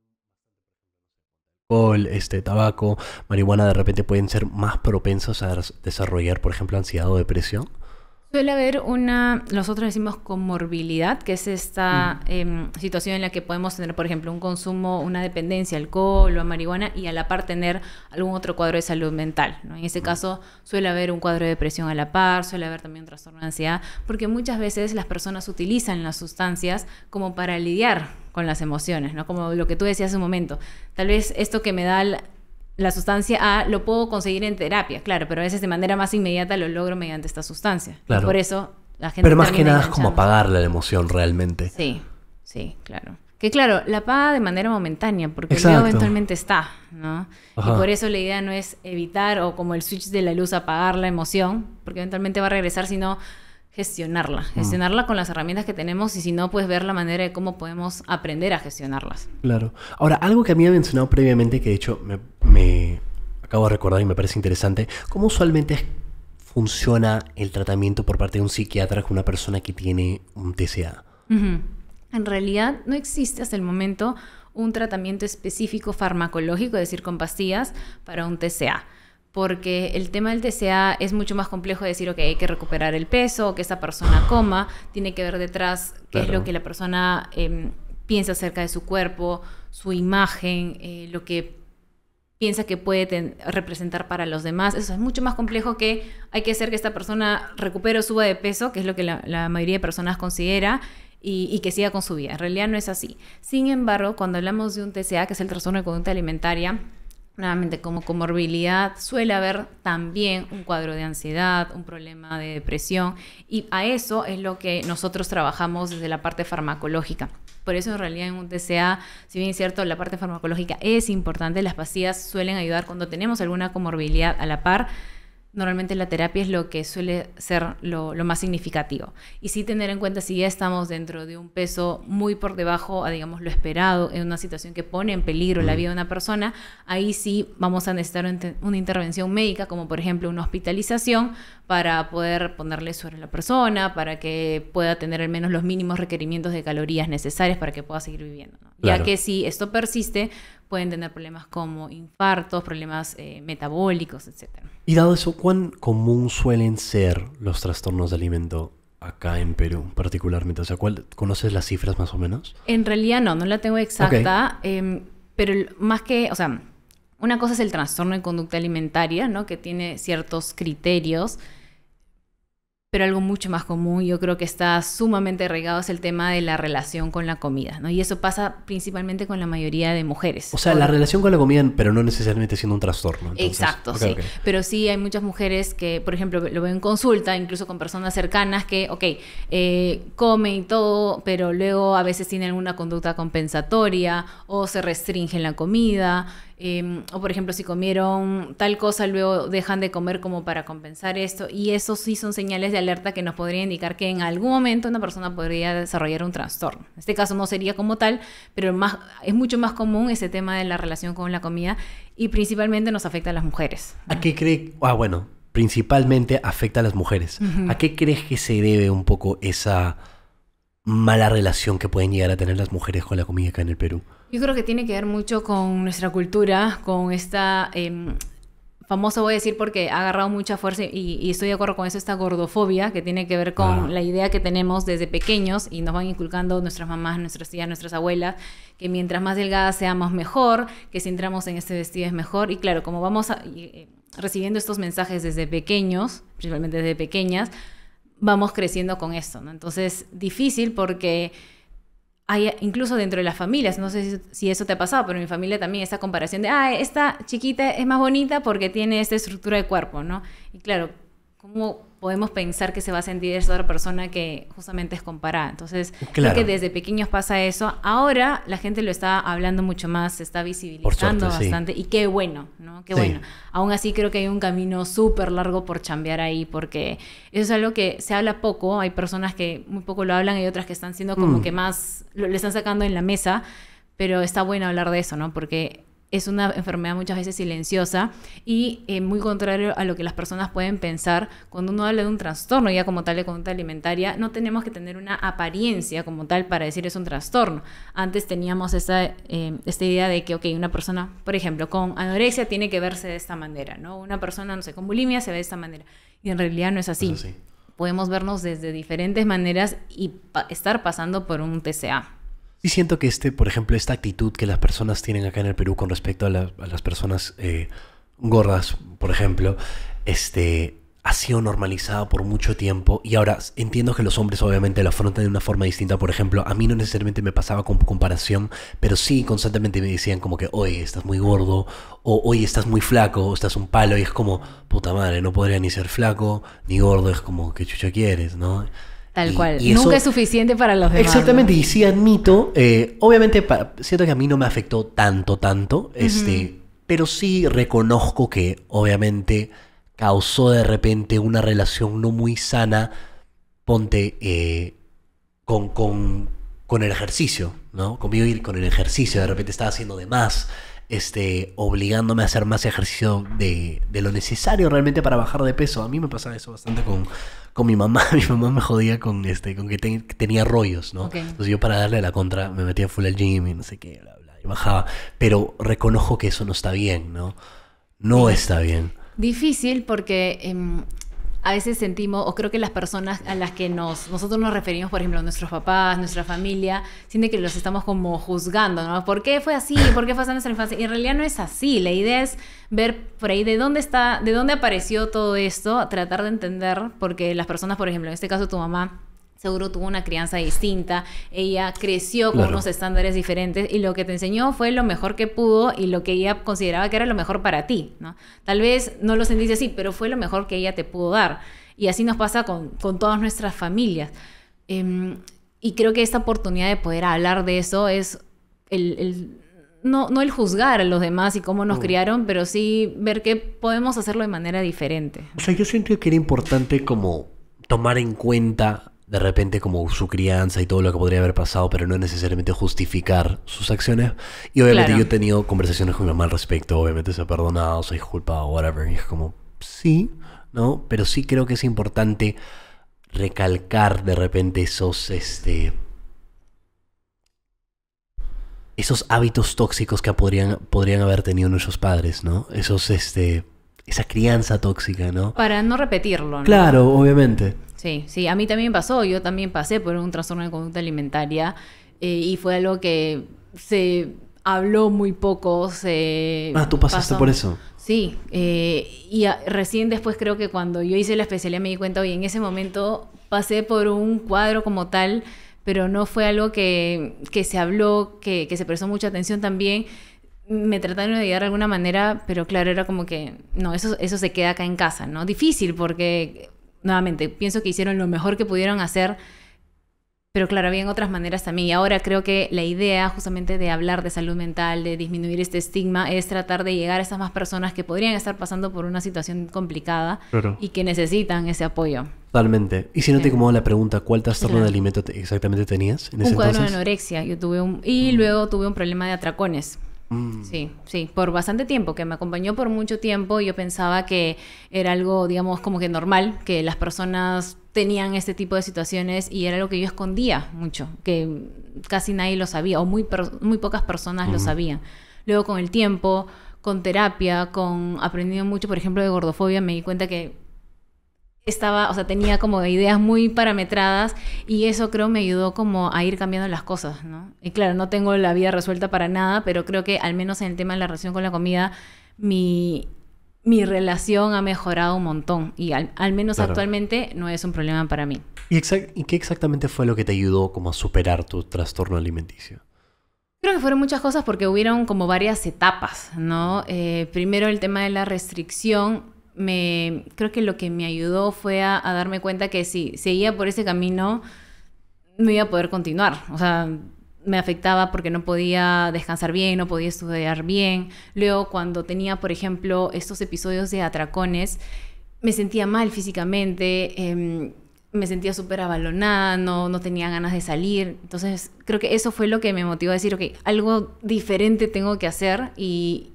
alcohol, tabaco, marihuana de repente pueden ser más propensas a desarrollar, por ejemplo, ansiedad o depresión. Suele haber nosotros decimos comorbilidad, que es esta situación en la que podemos tener, por ejemplo, un consumo, una dependencia al alcohol o a marihuana y a la par tener algún otro cuadro de salud mental, ¿no? En ese caso suele haber un cuadro de depresión a la par, suele haber también un trastorno de ansiedad, porque muchas veces las personas utilizan las sustancias como para lidiar con las emociones, ¿no? Como lo que tú decías hace un momento. Tal vez esto que me da la sustancia lo puedo conseguir en terapia, claro, pero a veces de manera más inmediata lo logro mediante esta sustancia. Claro. Y por eso la gente... Pero más que nada es como apagarle la emoción realmente. Sí, claro. Que claro, la apaga de manera momentánea, porque luego eventualmente está, ¿no? Ajá. Y por eso la idea no es evitar o como el switch de la luz apagar la emoción, porque eventualmente va a regresar, sino gestionarla con las herramientas que tenemos y si no, pues ver la manera de cómo podemos aprender a gestionarlas. Claro. Ahora, algo que había mencionado previamente, que de hecho me acabo de recordar y me parece interesante, ¿cómo usualmente funciona el tratamiento por parte de un psiquiatra con una persona que tiene un TCA? En realidad no existe hasta el momento un tratamiento específico farmacológico, es decir, con pastillas para un TCA. Porque el tema del TCA es mucho más complejo de decir, ok, hay que recuperar el peso, que esa persona coma, tiene que ver detrás qué es lo que la persona piensa acerca de su cuerpo, su imagen, lo que piensa que puede representar para los demás. Eso es mucho más complejo que hay que hacer que esta persona recupere o suba de peso, que es lo que la mayoría de personas considera, y que siga con su vida. En realidad no es así. Sin embargo, cuando hablamos de un TCA, que es el trastorno de conducta alimentaria, nuevamente, como comorbilidad, suele haber también un cuadro de ansiedad, un problema de depresión, y a eso es lo que nosotros trabajamos desde la parte farmacológica. Por eso, en realidad, en un TCA, si bien es cierto, la parte farmacológica es importante, las pastillas suelen ayudar cuando tenemos alguna comorbilidad a la par. normalmente la terapia es lo que suele ser lo más significativo. Y sí tener en cuenta si ya estamos dentro de un peso muy por debajo a, digamos, lo esperado, en una situación que pone en peligro la vida de una persona, ahí sí vamos a necesitar una intervención médica, como por ejemplo una hospitalización, para poder ponerle suero a la persona, para que pueda tener al menos los mínimos requerimientos de calorías necesarias para que pueda seguir viviendo, ¿no? Claro. Ya que si esto persiste, pueden tener problemas como infartos, problemas metabólicos, etc. Y dado eso, ¿cuán común suelen ser los trastornos de alimento acá en Perú particularmente? O sea, ¿conoces las cifras más o menos? En realidad no la tengo exacta, pero más que, o sea, una cosa es el trastorno de conducta alimentaria, ¿no? Que tiene ciertos criterios, pero algo mucho más común, yo creo que está sumamente arraigado, es el tema de la relación con la comida, ¿no? Y eso pasa principalmente con la mayoría de mujeres. O sea, la relación con la comida, pero no necesariamente siendo un trastorno. Entonces, exacto, sí. Pero sí hay muchas mujeres que, por ejemplo, lo veo en consulta, incluso con personas cercanas que, comen y todo, pero luego a veces tienen alguna conducta compensatoria o se restringen la comida. O por ejemplo, si comieron tal cosa, luego dejan de comer como para compensar esto. Y eso sí son señales de alerta que nos podría indicar que en algún momento una persona podría desarrollar un trastorno. En este caso no sería como tal, pero es mucho más común ese tema de la relación con la comida y principalmente nos afecta a las mujeres. ¿A qué cree? Bueno, principalmente afecta a las mujeres. ¿A qué crees que se debe un poco esa mala relación que pueden llegar a tener las mujeres con la comida acá en el Perú? Yo creo que tiene que ver mucho con nuestra cultura, con esta famosa, voy a decir porque ha agarrado mucha fuerza y estoy de acuerdo con eso, esta gordofobia que tiene que ver con la idea que tenemos desde pequeños y nos van inculcando nuestras mamás, nuestras tías, nuestras abuelas, que mientras más delgadas seamos mejor, que si entramos en este vestido es mejor. Y claro, como vamos recibiendo estos mensajes desde pequeños, principalmente desde pequeñas, vamos creciendo con esto, ¿no? Entonces, difícil porque hay incluso dentro de las familias, no sé si eso te ha pasado, pero en mi familia también esta comparación de, esta chiquita es más bonita porque tiene esta estructura de cuerpo, ¿no? Y claro, ¿cómo podemos pensar que se va a sentir esa otra persona que justamente es comparada? Entonces, creo que desde pequeños pasa eso. Ahora la gente lo está hablando mucho más, se está visibilizando bastante, y qué bueno, ¿no? Qué bueno. Aún así creo que hay un camino súper largo por chambear ahí, porque eso es algo que se habla poco. Hay personas que muy poco lo hablan y otras que están siendo como que más, le están sacando en la mesa, pero está bueno hablar de eso, ¿no? Porque es una enfermedad muchas veces silenciosa y muy contrario a lo que las personas pueden pensar. Cuando uno habla de un trastorno ya como tal de conducta alimentaria, no tenemos que tener una apariencia como tal para decir es un trastorno. Antes teníamos esta idea de que, una persona, por ejemplo, con anorexia tiene que verse de esta manera, ¿no? Una persona, no sé, con bulimia se ve de esta manera. Y en realidad no es así. Podemos vernos desde diferentes maneras y estar pasando por un TCA. Sí siento que por ejemplo, esta actitud que las personas tienen acá en el Perú con respecto a las personas gordas, por ejemplo, ha sido normalizada por mucho tiempo y ahora entiendo que los hombres obviamente lo afrontan de una forma distinta. Por ejemplo, a mí no necesariamente me pasaba con comparación, pero sí constantemente me decían como que, oye, estás muy gordo, o oye, estás muy flaco, o estás un palo, y es como, puta madre, no podría ni ser flaco ni gordo, es como, ¿qué chucha quieres, no? Tal cual. Y nunca es suficiente para los demás. Exactamente, ¿no? Y sí admito, obviamente siento que a mí no me afectó tanto, pero sí reconozco que obviamente causó de repente una relación no muy sana, ponte, con el ejercicio, ¿no? Conmigo y con el ejercicio, de repente estaba haciendo de más, obligándome a hacer más ejercicio de lo necesario realmente para bajar de peso. A mí me pasaba eso bastante con mi mamá. Mi mamá me jodía con que tenía rollos, ¿no? Entonces yo, para darle la contra, me metía full al gym y no sé qué, bla, bla, y bajaba. Pero reconozco que eso no está bien, ¿no? No está bien. Difícil porque a veces sentimos, o creo que las personas a las que nosotros nos referimos, por ejemplo, nuestros papás, nuestra familia, sienten que los estamos como juzgando, ¿no? ¿Por qué fue así? ¿Por qué fue así en nuestra infancia? Y en realidad no es así. La idea es ver por ahí de dónde apareció todo esto, tratar de entender, porque las personas, por ejemplo, en este caso tu mamá, seguro tuvo una crianza distinta, ella creció con unos estándares diferentes y lo que te enseñó fue lo mejor que pudo y lo que ella consideraba que era lo mejor para ti, ¿no? Tal vez no lo sentiste así, pero fue lo mejor que ella te pudo dar. Y así nos pasa con todas nuestras familias. Y creo que esta oportunidad de poder hablar de eso es no el juzgar a los demás y cómo nos criaron, pero sí ver que podemos hacerlo de manera diferente. O sea, yo sentí que era importante como tomar en cuenta de repente como su crianza y todo lo que podría haber pasado, pero no necesariamente justificar sus acciones. Y obviamente Claro. yo he tenido conversaciones con mi mamá al respecto, obviamente se ha perdonado, se ha disculpado, whatever. Y es como, sí, ¿no? Pero sí creo que es importante recalcar de repente esos hábitos tóxicos que podrían haber tenido nuestros padres, ¿no? Esa crianza tóxica, ¿no? Para no repetirlo, ¿no? Claro, obviamente. Sí, sí, a mí también pasó, yo también pasé por un trastorno de conducta alimentaria y fue algo que se habló muy poco, Tú pasaste pasó. por eso. Sí, recién después creo que cuando yo hice la especialidad me di cuenta, oye, en ese momento pasé por un cuadro como tal, pero no fue algo que se habló, que se prestó mucha atención también. Me trataron de ayudar de alguna manera, pero claro, era como que, no, eso se queda acá en casa, ¿no? Difícil porque, nuevamente, pienso que hicieron lo mejor que pudieron hacer, pero claro, habían otras maneras también. Y ahora creo que la idea justamente de hablar de salud mental, de disminuir este estigma, es tratar de llegar a esas más personas que podrían estar pasando por una situación complicada Claro. y que necesitan ese apoyo. Totalmente. Y si no te Sí. incomoda la pregunta, ¿cuál trastorno Claro. de alimento exactamente tenías en ese Un cuadro de entonces? anorexia, yo tuve y luego tuve un problema de atracones. Mm. Sí, sí, por bastante tiempo, que me acompañó por mucho tiempo. Yo pensaba que era algo, digamos, como que normal, que las personas tenían este tipo de situaciones y era algo que yo escondía mucho, que casi nadie lo sabía o muy pocas personas lo sabían. Luego con el tiempo, con terapia, con aprendiendo mucho, por ejemplo, de gordofobia, me di cuenta que tenía como ideas muy parametradas y eso creo me ayudó como a ir cambiando las cosas, ¿no? Y claro, no tengo la vida resuelta para nada, pero creo que al menos en el tema de la relación con la comida, mi relación ha mejorado un montón y al menos Claro. actualmente no es un problema para mí. ¿Y qué exactamente fue lo que te ayudó como a superar tu trastorno alimenticio? Creo que fueron muchas cosas porque hubieron como varias etapas, ¿no? Primero el tema de la restricción. Creo que lo que me ayudó fue a darme cuenta que si seguía por ese camino no iba a poder continuar. O sea, me afectaba porque no podía descansar bien, no podía estudiar bien. Luego, cuando tenía, por ejemplo, estos episodios de atracones, me sentía mal físicamente, me sentía súper abalonada, no tenía ganas de salir. Entonces, creo que eso fue lo que me motivó a decir, ok, algo diferente tengo que hacer y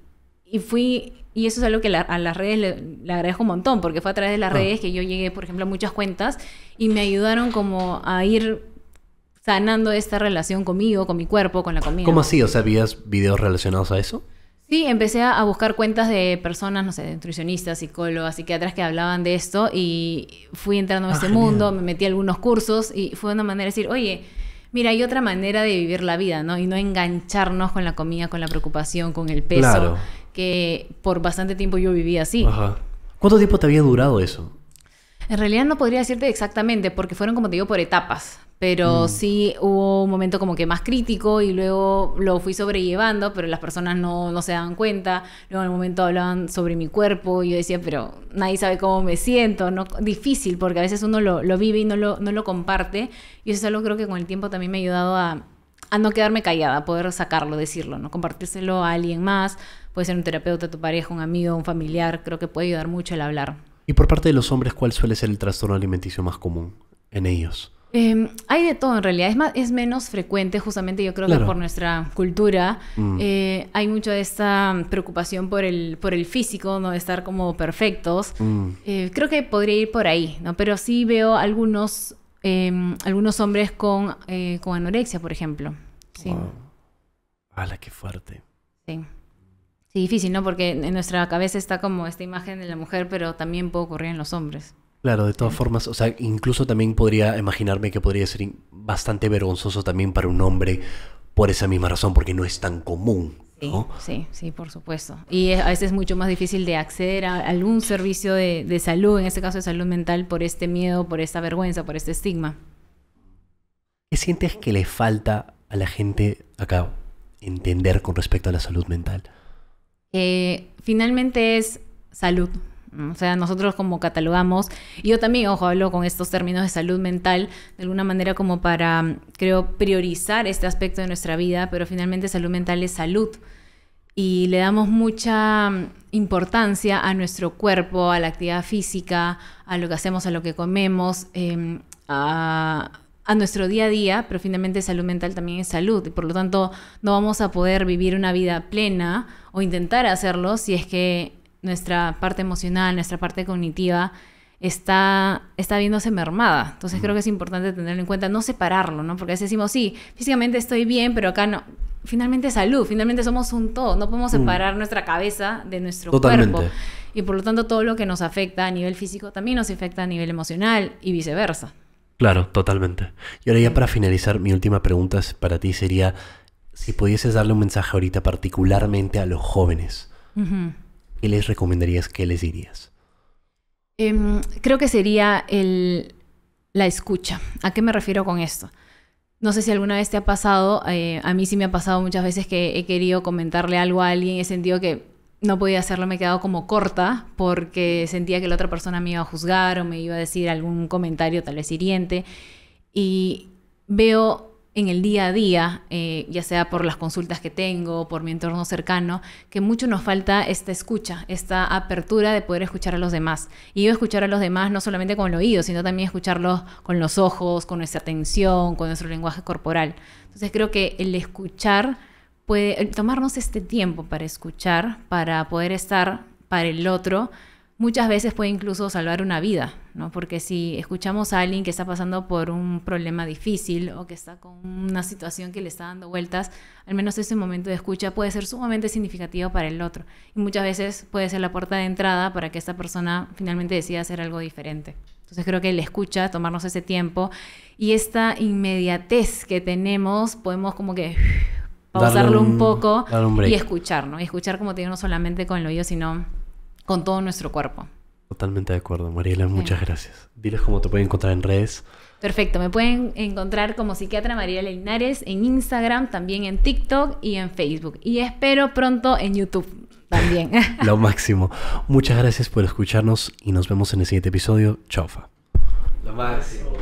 eso es algo que a las redes le agradezco un montón, porque fue a través de las redes que yo llegué, por ejemplo, a muchas cuentas y me ayudaron como a ir sanando esta relación conmigo, con mi cuerpo, con la comida. ¿Cómo así? O sea, ¿habías videos relacionados a eso? Sí, empecé a buscar cuentas de personas, no sé, de nutricionistas, psicólogas, psiquiatras que hablaban de esto y fui entrando en este genial. mundo, me metí a algunos cursos y fue una manera de decir, oye, mira, hay otra manera de vivir la vida, ¿no? Y no engancharnos con la comida, con la preocupación, con el peso, Claro. que por bastante tiempo yo vivía así. Ajá. ¿Cuánto tiempo te había durado eso? En realidad no podría decirte exactamente, porque fueron, como te digo, por etapas. Pero sí hubo un momento como que más crítico y luego lo fui sobrellevando, pero las personas no se daban cuenta. Luego en el momento hablaban sobre mi cuerpo y yo decía, pero nadie sabe cómo me siento, ¿no? Difícil, porque a veces uno lo vive y no lo comparte. Y eso es algo creo que con el tiempo también me ha ayudado a no quedarme callada, a poder sacarlo, decirlo, ¿no? Compartírselo a alguien más. Puede ser un terapeuta, tu pareja, un amigo, un familiar. Creo que puede ayudar mucho el hablar. Y por parte de los hombres, ¿cuál suele ser el trastorno alimenticio más común en ellos? Hay de todo en realidad, es menos frecuente justamente yo creo Claro. que por nuestra cultura. Hay mucho de esta preocupación por el físico, ¿no? De estar como perfectos. Creo que podría ir por ahí, ¿no? Pero sí veo algunos hombres con anorexia, por ejemplo. Sí, Wow. ¡Hala, qué fuerte! sí. Sí, difícil, ¿no? Porque en nuestra cabeza está como esta imagen de la mujer, pero también puede ocurrir en los hombres. Claro, de todas formas, o sea, incluso también podría imaginarme que podría ser bastante vergonzoso también para un hombre por esa misma razón, porque no es tan común, Sí, ¿no? sí, por supuesto. Y a veces es mucho más difícil de acceder a algún servicio de salud, en este caso de salud mental, por este miedo, por esta vergüenza, por este estigma. ¿Qué sientes que le falta a la gente acá entender con respecto a la salud mental? Finalmente es salud. ¿No? O sea, nosotros como catalogamos, y yo también, ojo, hablo con estos términos de salud mental, de alguna manera como para, creo, priorizar este aspecto de nuestra vida, pero finalmente salud mental es salud. y le damos mucha importancia a nuestro cuerpo, a la actividad física, a lo que hacemos, a lo que comemos, a nuestro día a día, pero finalmente salud mental también es salud y por lo tanto no vamos a poder vivir una vida plena o intentar hacerlo si es que nuestra parte emocional, nuestra parte cognitiva está viéndose mermada. Entonces creo que es importante tenerlo en cuenta, no separarlo, ¿no? Porque a veces decimos, sí, físicamente estoy bien, pero acá no. Finalmente salud, finalmente somos un todo, no podemos separar nuestra cabeza de nuestro cuerpo. Y por lo tanto todo lo que nos afecta a nivel físico también nos afecta a nivel emocional y viceversa. Claro, totalmente. Y ahora ya para finalizar, mi última pregunta para ti sería, si pudieses darle un mensaje ahorita particularmente a los jóvenes, ¿qué les recomendarías, qué les dirías? Creo que sería la escucha. ¿A qué me refiero con esto? No sé si alguna vez te ha pasado, a mí sí me ha pasado muchas veces que he querido comentarle algo a alguien, he sentido que no podía hacerlo, me he quedado como corta porque sentía que la otra persona me iba a juzgar o me iba a decir algún comentario tal vez hiriente. Y veo en el día a día, ya sea por las consultas que tengo, por mi entorno cercano, que mucho nos falta esta escucha, esta apertura de poder escuchar a los demás. Y yo escuchar a los demás no solamente con el oído, sino también escucharlos con los ojos, con nuestra atención, con nuestro lenguaje corporal. Entonces creo que el escuchar puede tomarnos este tiempo para escuchar, para poder estar para el otro, muchas veces puede incluso salvar una vida, ¿no? Porque si escuchamos a alguien que está pasando por un problema difícil o que está con una situación que le está dando vueltas, al menos ese momento de escucha puede ser sumamente significativo para el otro. Y muchas veces puede ser la puerta de entrada para que esta persona finalmente decida hacer algo diferente. Entonces creo que el escucha, tomarnos ese tiempo y esta inmediatez que tenemos, podemos como que pausarlo un poco y escuchar, ¿no? Y escuchar, como te digo, no solamente con el oído, sino con todo nuestro cuerpo. Totalmente de acuerdo, Mariela, muchas gracias. Diles cómo te pueden encontrar en redes. Perfecto, me pueden encontrar como psiquiatra Mariela Linares en Instagram, también en TikTok y en Facebook. Y espero pronto en YouTube también. Lo máximo. Muchas gracias por escucharnos y nos vemos en el siguiente episodio. Chaufa. Lo máximo.